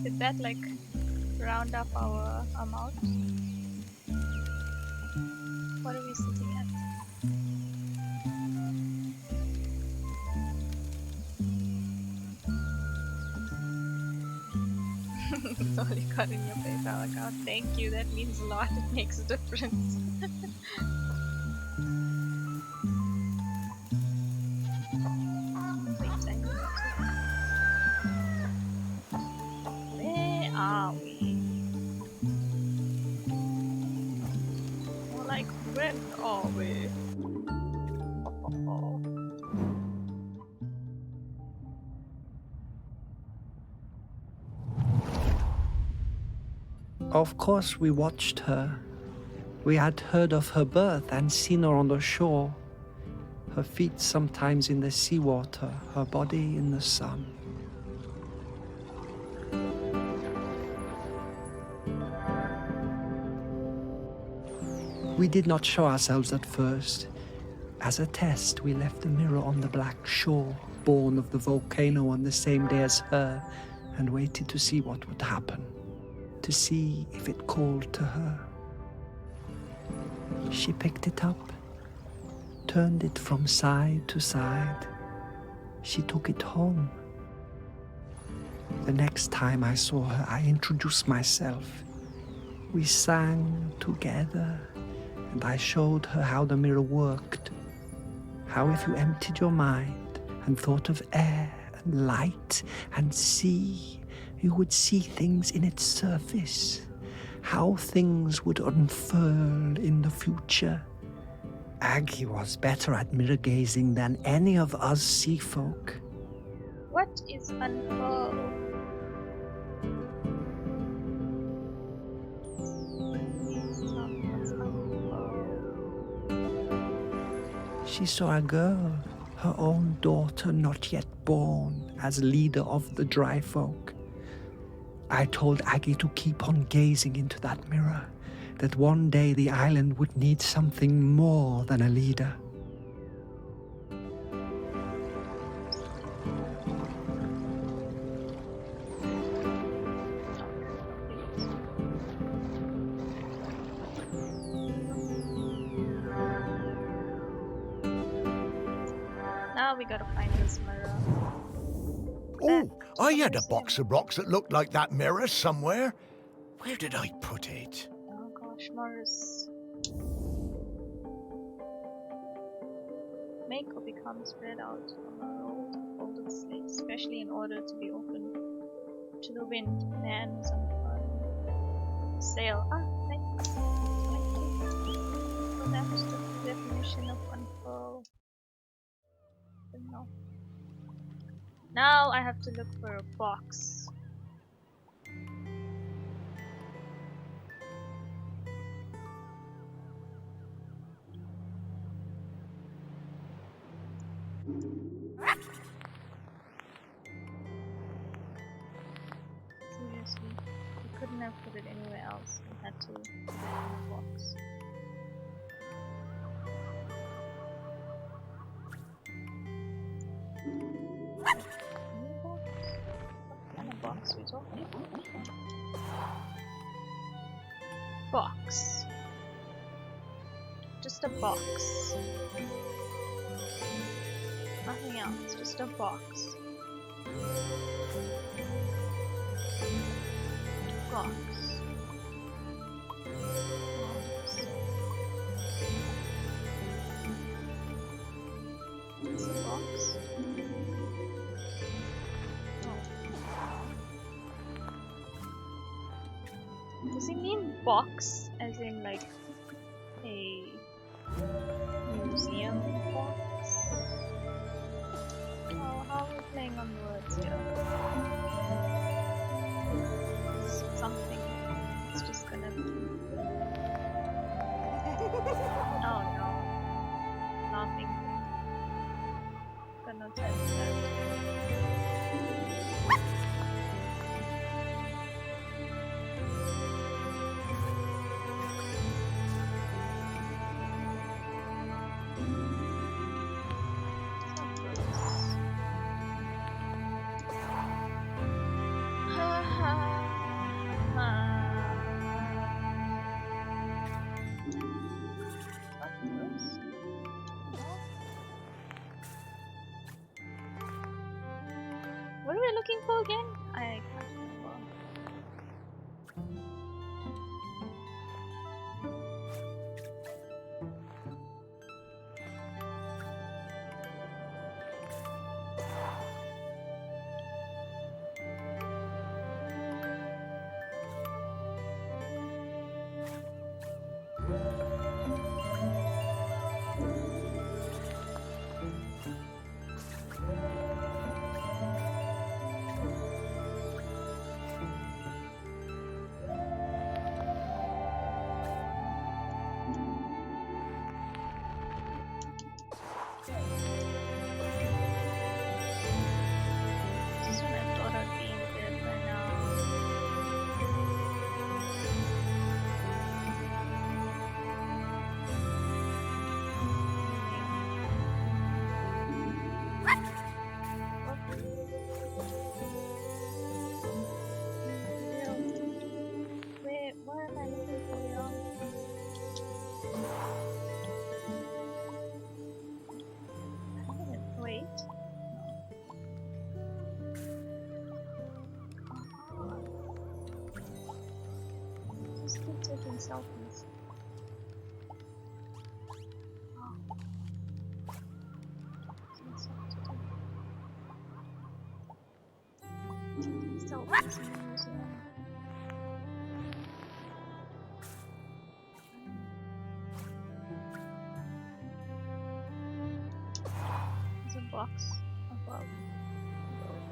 Did that like round up our amount? What are we sitting at? It's all you got in your PayPal account. Thank you, that means a lot. It makes a difference. When are we? Oh. Of course, we watched her. We had heard of her birth and seen her on the shore. Her feet sometimes in the seawater, her body in the sun. We did not show ourselves at first. As a test, we left the mirror on the black shore, born of the volcano on the same day as her, and waited to see what would happen, to see if it called to her. She picked it up, turned it from side to side. She took it home. The next time I saw her, I introduced myself. We sang together, and I showed her how the mirror worked. How if you emptied your mind and thought of air and light and sea, you would see things in its surface. How things would unfurl in the future. Aggie was better at mirror gazing than any of us sea folk. What is unfurl? She saw a girl, her own daughter not yet born, as leader of the dry folk. I told Aggie to keep on gazing into that mirror, that one day the island would need something more than a leader. Now we gotta find this mirror. Oh, I had a box of rocks that looked like that mirror somewhere. Where did I put it? Oh gosh, Morris. Make or become spread out from a rolled folded slate, especially in order to be open to the wind. Man is unfurling. Sail. Ah, thanks. Thank you. So that's the definition of unfurl. No. Now I have to look for a box. Seriously, we couldn't have put it anywhere else. We had to put it in a box. Box we talking about? Box. Just a box. Nothing else, just a box. Box. It's a box. Does he mean box as in like a museum box? Oh, how are we playing on words here? It's something. It's just gonna be. Oh no. Laughing. Gonna tell that. What are we looking for again? I can't remember. Just keep taking selfies. Selfies in the museum. There's a box above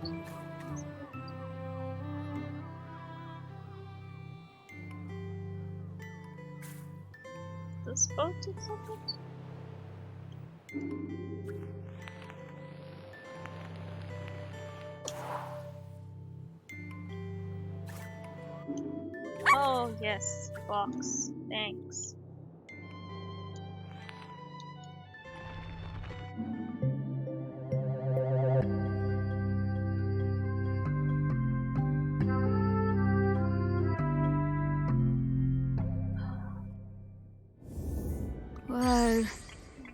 the boat. This boat exhibit? Oh yes, box. Thanks. Whoa.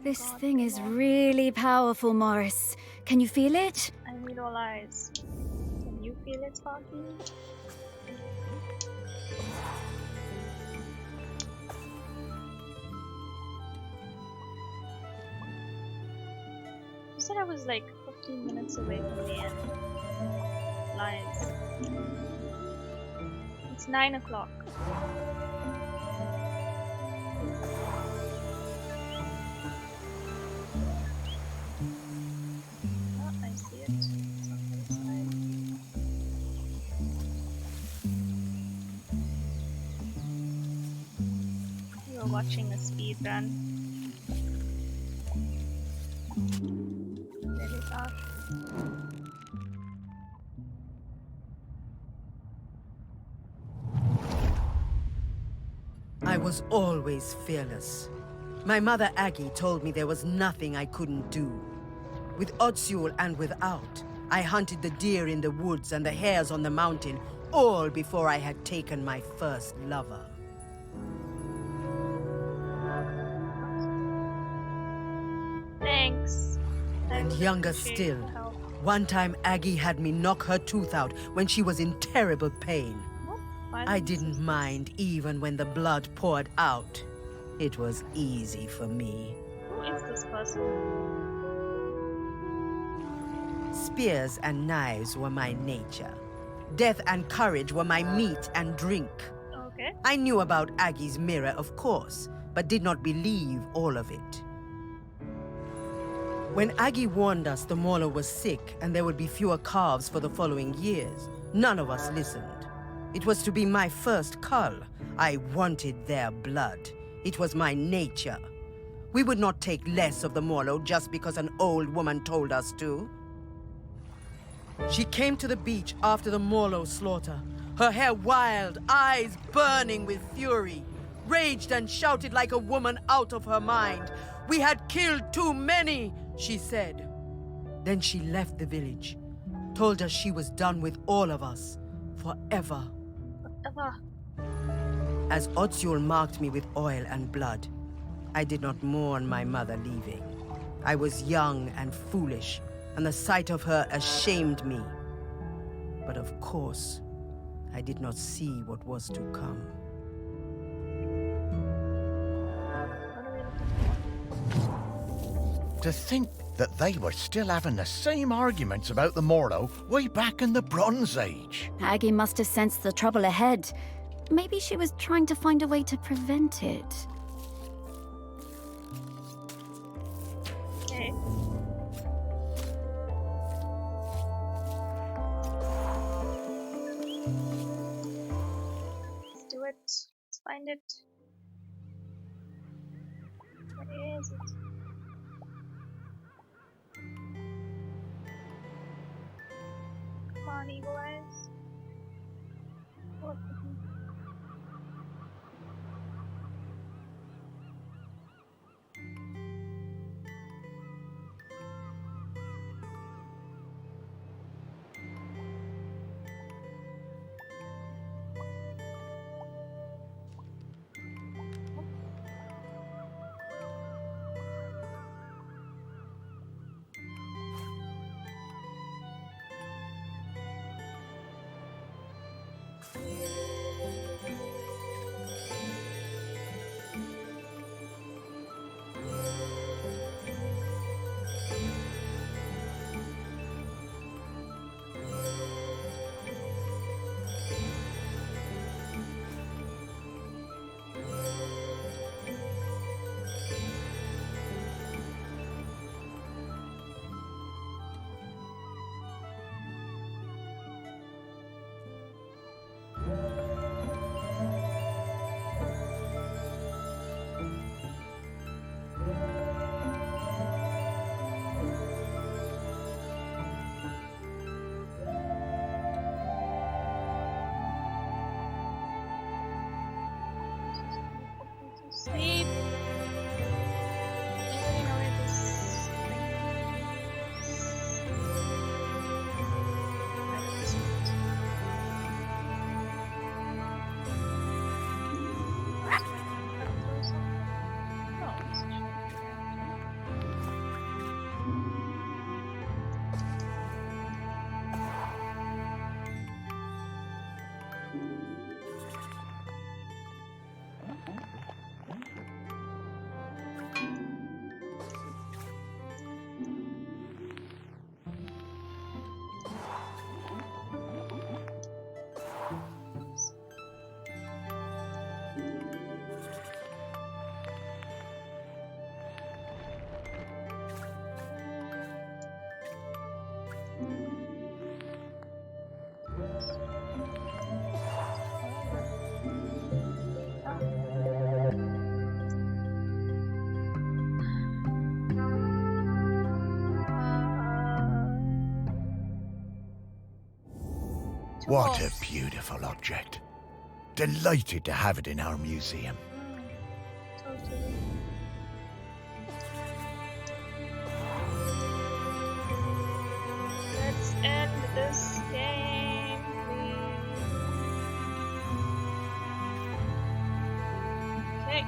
This thing is really powerful, Morris. Can you feel it? I need all eyes. Can you feel it, Sparky? You said I was like 15 minutes away from the end. Lies. It's 9 o'clock. Oh, I see it. It's on the other side. You're watching a speed run. Very fast. I was always fearless. My mother Aggie told me there was nothing I couldn't do. With Otsul and without, I hunted the deer in the woods and the hares on the mountain, all before I had taken my first lover. Thanks. I And really younger appreciate still, your help. one time Aggie had me knock her tooth out when she was in terrible pain. What I violence is didn't this? mind even when the blood poured out. It was easy for me. Who is this person? Spears and knives were my nature. Death and courage were my meat and drink. Okay. I knew about Aggie's mirror, of course, but did not believe all of it. When Aggie warned us the Mauler was sick and there would be fewer calves for the following years, none of us listened. It was to be my first cull. I wanted their blood. It was my nature. We would not take less of the Mauler just because an old woman told us to. She came to the beach after the Morlo slaughter, her hair wild, eyes burning with fury, raged and shouted like a woman out of her mind. "We had killed too many," she said. Then she left the village, told us she was done with all of us, forever. Eva. As Otsul marked me with oil and blood, I did not mourn my mother leaving. I was young and foolish, and the sight of her ashamed me. But of course, I did not see what was to come. What are we looking for? To think that they were still having the same arguments about the Morlo way back in the Bronze Age. Aggie must have sensed the trouble ahead. Maybe she was trying to find a way to prevent it. Okay. Let's do it. Let's find it. Where is it? Come on, Eagle Eyes. What the heck? What a beautiful object. Delighted to have it in our museum. Totally. Let's end this game, please. Okay.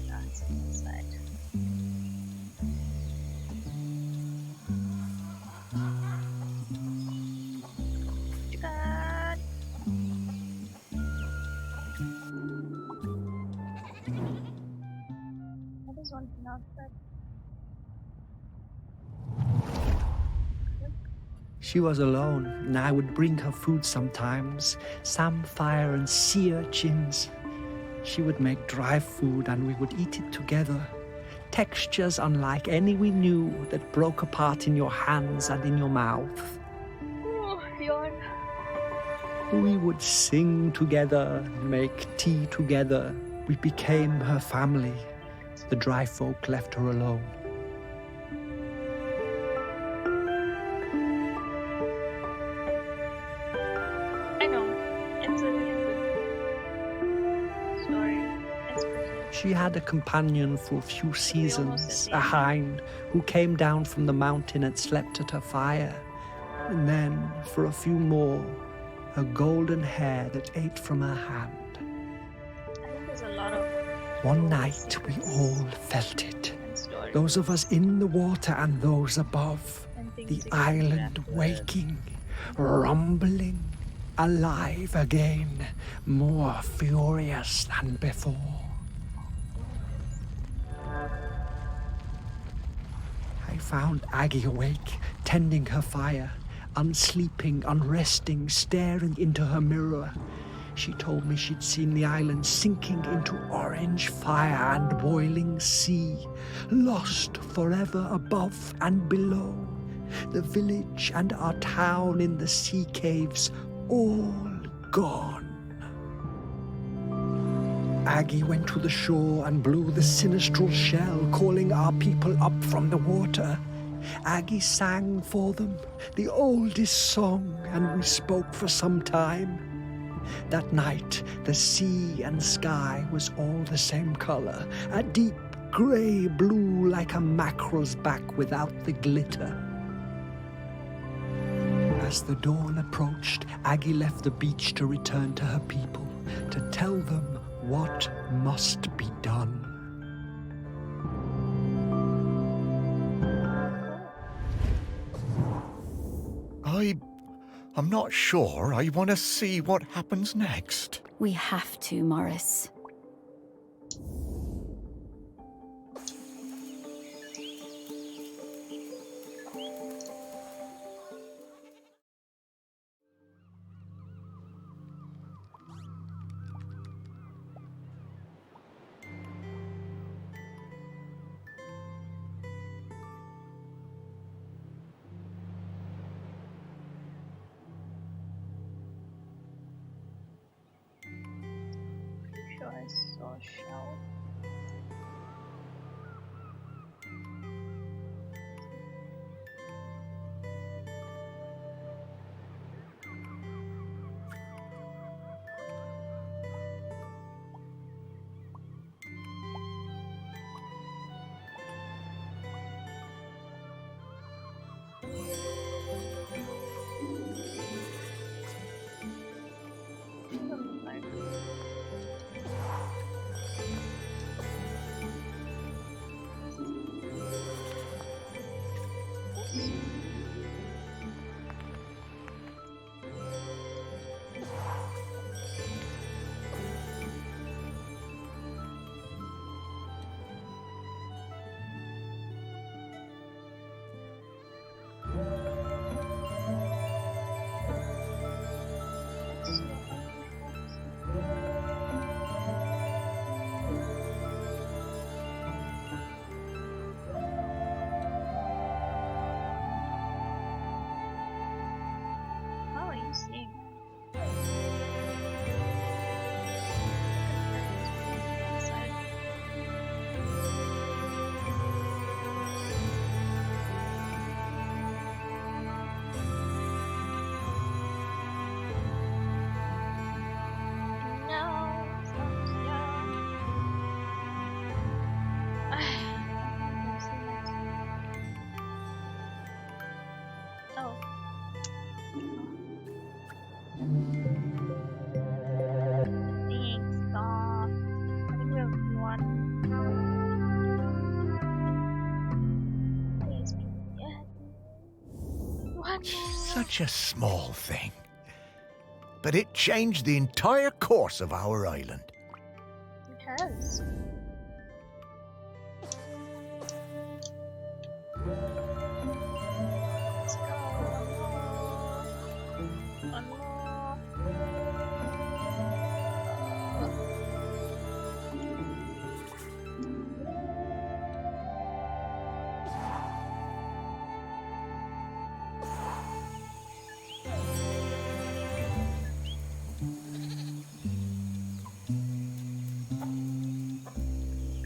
That's inside. God. That is one thing outside. She was alone, and I would bring her food sometimes, samphire and sea urchins. She would make dry food and we would eat it together. Textures unlike any we knew that broke apart in your hands and in your mouth. Oh, yawn. We would sing together, make tea together. We became her family. The dry folk left her alone. I know. It's a really good story. It's pretty. She had a companion for a few seasons, at a the end. hind who came down from the mountain and slept at her fire. And then, for a few more, a golden hare that ate from her hand. I think there's a lot of One night we all felt it. stories. Those of us in the water and those above. And things The that you island can waking, rumbling, alive again, more furious than before. I found Aggie awake, tending her fire, unsleeping, unresting, staring into her mirror. She told me she'd seen the island sinking into orange fire and boiling sea, lost forever above and below. The village and our town in the sea caves, all gone. Aggie went to the shore and blew the sinistral shell, calling our people up from the water. Aggie sang for them, the oldest song, and we spoke for some time. That night, the sea and sky was all the same color, a deep grey blue like a mackerel's back without the glitter. As the dawn approached, Aggie left the beach to return to her people, to tell them what must be done. I'm not sure I want to see what happens next. We have to, Morris. Sure, I saw a shell. Doesn't look like Such a small thing. But it changed the entire course of our island. It has. Let's go. One more.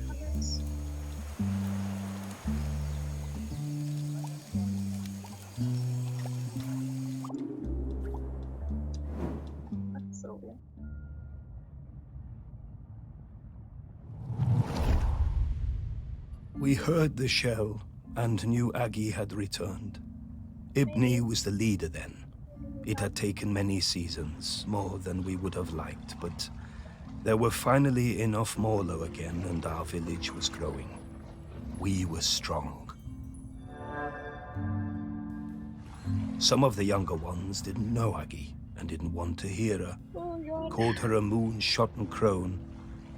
Colors. That's so weird. We heard the shell and knew Aggie had returned. Ibni was the leader then. It had taken many seasons, more than we would have liked, but there were finally enough Morlo again and our village was growing. We were strong. Some of the younger ones didn't know Aggie and didn't want to hear her, called her a moon-shot crone,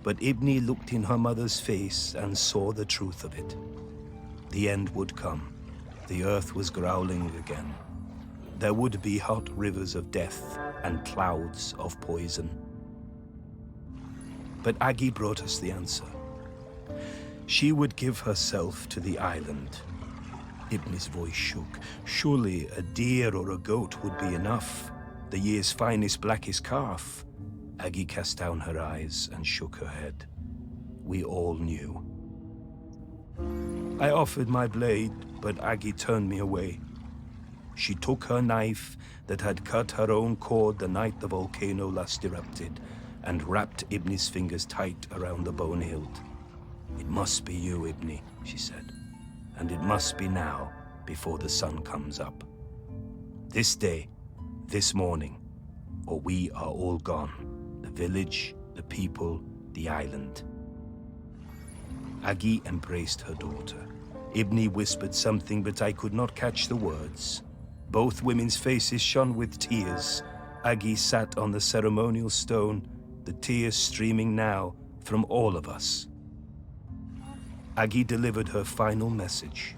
but Ibni looked in her mother's face and saw the truth of it. The end would come. The earth was growling again. There would be hot rivers of death and clouds of poison. But Aggie brought us the answer. She would give herself to the island. Ibni's voice shook. Surely a deer or a goat would be enough. The year's finest, blackest calf. Aggie cast down her eyes and shook her head. We all knew. I offered my blade, but Aggie turned me away. She took her knife that had cut her own cord the night the volcano last erupted and wrapped Ibni's fingers tight around the bone hilt. It must be you, Ibni, she said, and it must be now before the sun comes up. This day, this morning, or we are all gone. The village, the people, the island. Aggie embraced her daughter. Ibni whispered something, but I could not catch the words. Both women's faces shone with tears. Aggie sat on the ceremonial stone, the tears streaming now from all of us. Aggie delivered her final message.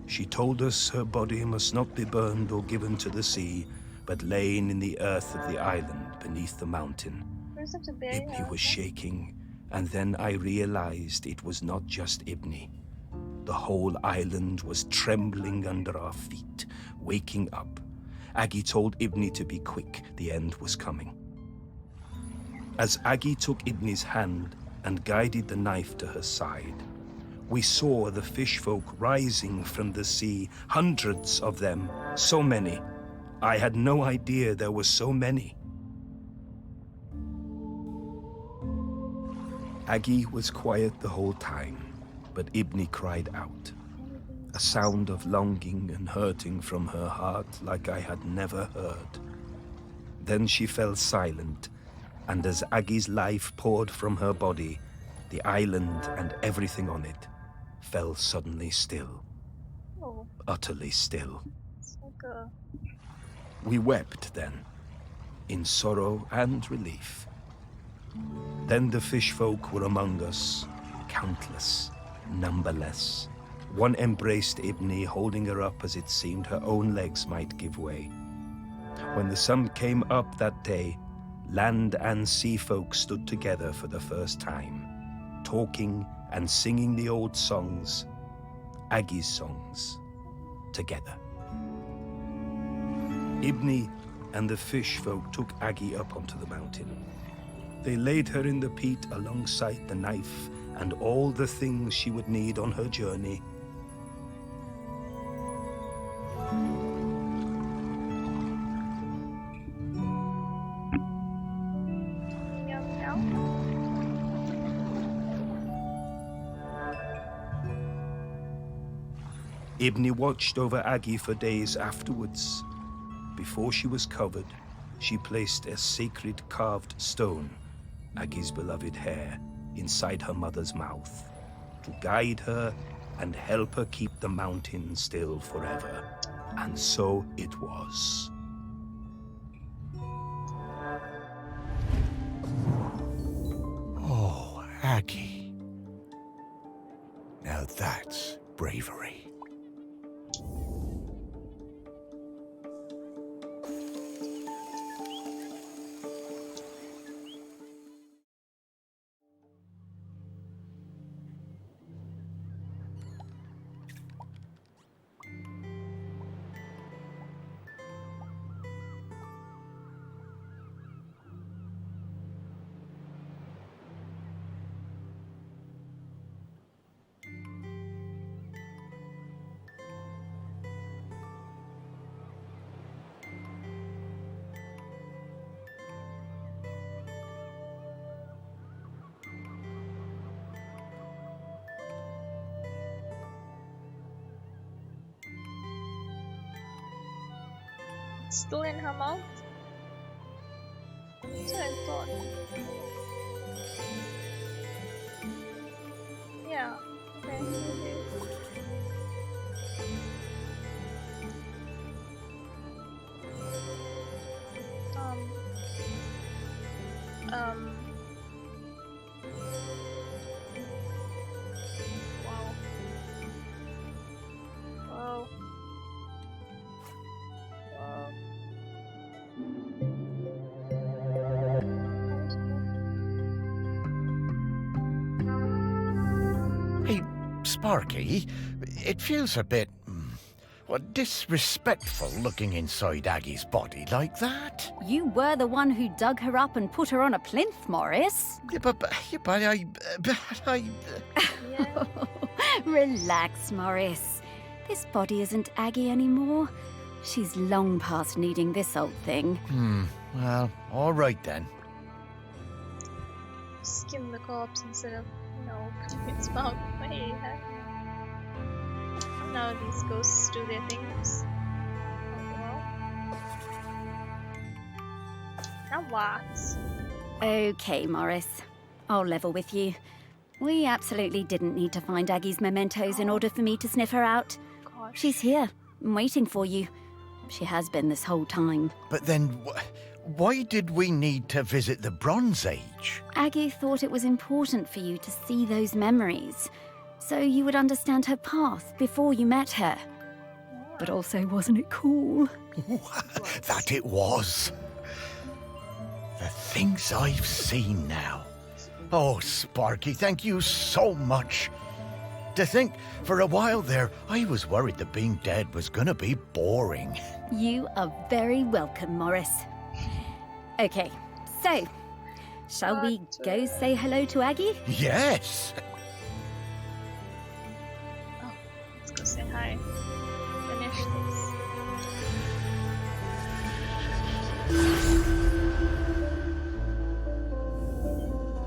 She told us her body must not be burned or given to the sea, but lain in the earth of the island beneath the mountain. Ibni was shaking, and then I realized it was not just Ibni. The whole island was trembling under our feet, waking up. Aggie told Ibni to be quick, the end was coming. As Aggie took Ibni's hand and guided the knife to her side, we saw the fish folk rising from the sea, hundreds of them, so many. I had no idea there were so many. Aggie was quiet the whole time, but Ibni cried out. A sound of longing and hurting from her heart like I had never heard. Then she fell silent, and as Aggie's life poured from her body, the island and everything on it fell suddenly still. Oh. Utterly still. It's like a... We wept then, in sorrow and relief. Then the fish folk were among us, countless, numberless. One embraced Ibni, holding her up as it seemed her own legs might give way. When the sun came up that day, land and sea folk stood together for the first time, talking and singing the old songs, Aggie's songs, together. Ibni and the fish folk took Aggie up onto the mountain. They laid her in the peat alongside the knife and all the things she would need on her journey. Ibni watched over Aggie for days afterwards. Before she was covered, she placed a sacred carved stone, Aggie's beloved hair, inside her mother's mouth, to guide her and help her keep the mountain still forever. And so it was. Oh, Aggie. Now that's bravery. Still in her mouth? That's what I thought. Yeah, okay, maybe. Wow. Hey, Sparky, it feels a bit, disrespectful looking inside Aggie's body like that. You were the one who dug her up and put her on a plinth, Morris. Yeah, but I... Relax, Morris. This body isn't Aggie anymore. She's long past needing this old thing. Well, all right then. Skin the corpse instead of, putting its mouth. Hey, now these ghosts do their things. Now what? Okay, Morris. I'll level with you. We absolutely didn't need to find Aggie's mementos in order for me to sniff her out. Gosh. She's here, waiting for you. She has been this whole time. But then, why did we need to visit the Bronze Age? Aggie thought it was important for you to see those memories, so you would understand her path before you met her. But also, wasn't it cool? That it was. The things I've seen now. Oh, Sparky, thank you so much. To think, for a while there, I was worried that being dead was gonna be boring. You are very welcome, Morris. Okay, so, shall we go say hello to Aggie? Yes. Oh, let's go say hi. Finish this.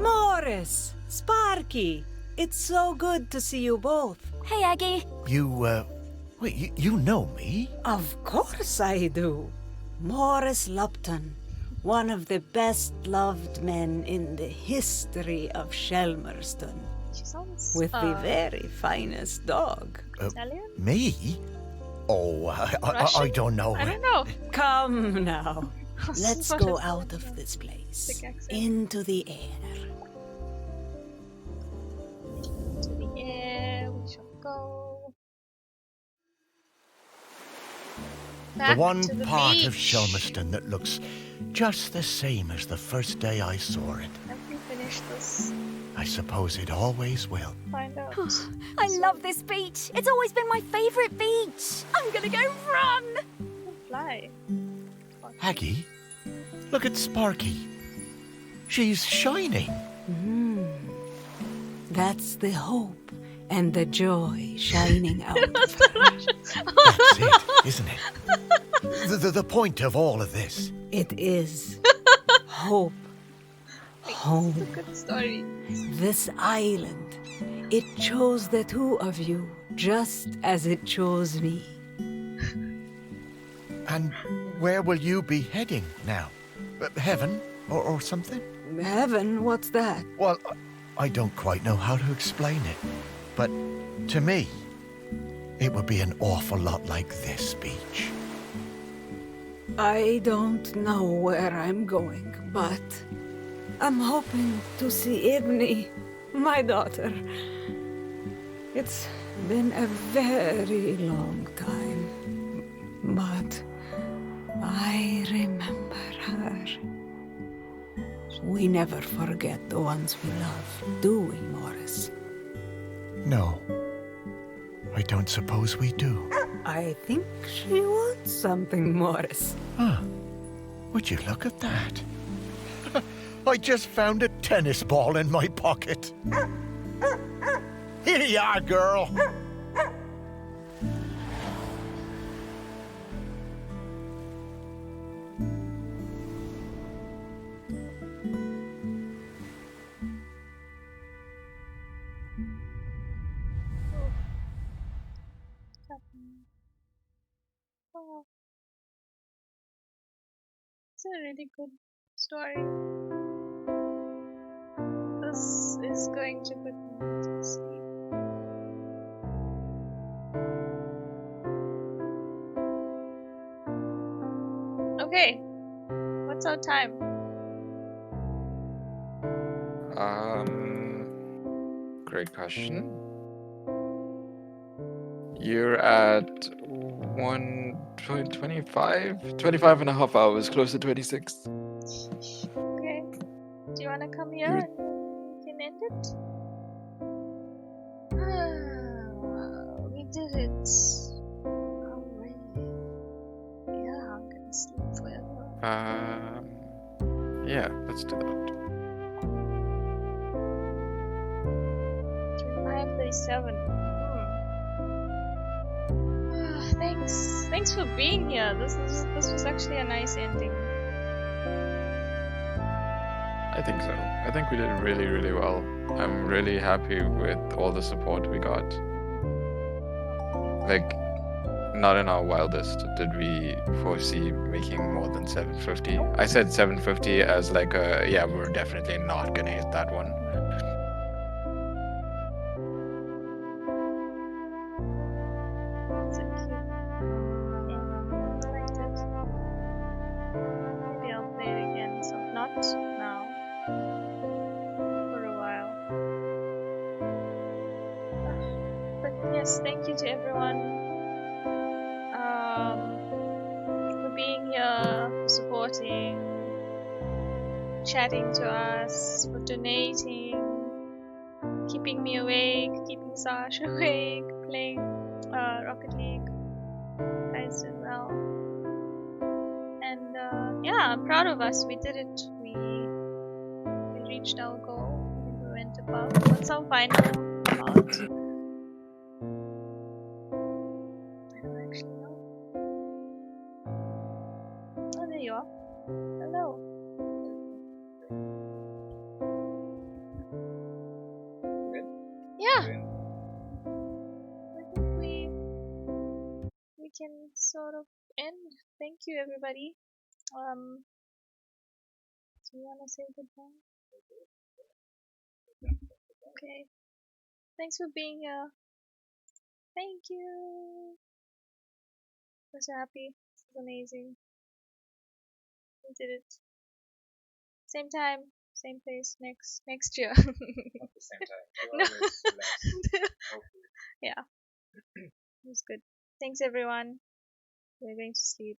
Morris! Sparky! It's so good to see you both. Hey, Aggie. Wait, you know me? Of course I do. Morris Lupton, one of the best-loved men in the history of Shelmerston. She sounds, with the very finest dog. Italian? Me? Oh, I don't know. I don't know. Come now. Let's go out of this place. Into the air. To the air we shall go. Back The one to the part beach. of Shelmerston that looks just the same as the first day I saw it. Have we finished this? I suppose it always will. Find out. I love this beach. It's always been my favorite beach. I'm gonna go run. Fly. Aggie, look at Sparky. She's shining. That's the hope and the joy shining out. That's the Russian. That's it, isn't it? The point of all of this. It is hope. Home. It's a good story. This island, it chose the two of you just as it chose me. And where will you be heading now? Heaven or something? Heaven? What's that? Well, I don't quite know how to explain it. But to me, it would be an awful lot like this beach. I don't know where I'm going, but I'm hoping to see Ibni, my daughter. It's been a very long time, but I remember her. We never forget the ones we love, do we, Morris? No, I don't suppose we do. I think she wants something, Morris. Huh. Would you look at that? I just found a tennis ball in my pocket. Here you are, girl. Wow. It's a really good story. This is going to put me to sleep. Okay, what's our time? Great question. You're at 25 and a half hours, close to 26. Okay, do you want to come here and we can end it? We did it. Already. Yeah, I'm gonna sleep forever. Yeah, let's do that. 25:37. Thanks for being here. This was actually a nice ending. I think so. I think we did really, really well. I'm really happy with all the support we got. Like, not in our wildest did we foresee making more than 750. I said 750 as like a, yeah, we're definitely not gonna hit that one. So cute. Yeah, I liked it. Maybe I'll play it again. So not now. For a while. But yes, thank you to everyone for being here, for supporting, chatting to us, for donating, keeping me awake, keeping Sash awake, playing Rocket League. You guys did well. And yeah, I'm proud of us. We did it. We reached our goal. I think we went above. What's our final amount? I don't actually know. Oh, there you are. Hello. Yeah. I think we can sort of end. Thank you, everybody. Do you want to say goodbye? Okay. Thanks for being here. Thank you. I'm so happy. This is amazing. We did it. Same time, same place next year. Not the same time. No. Yeah. It was good. Thanks everyone. We're going to sleep.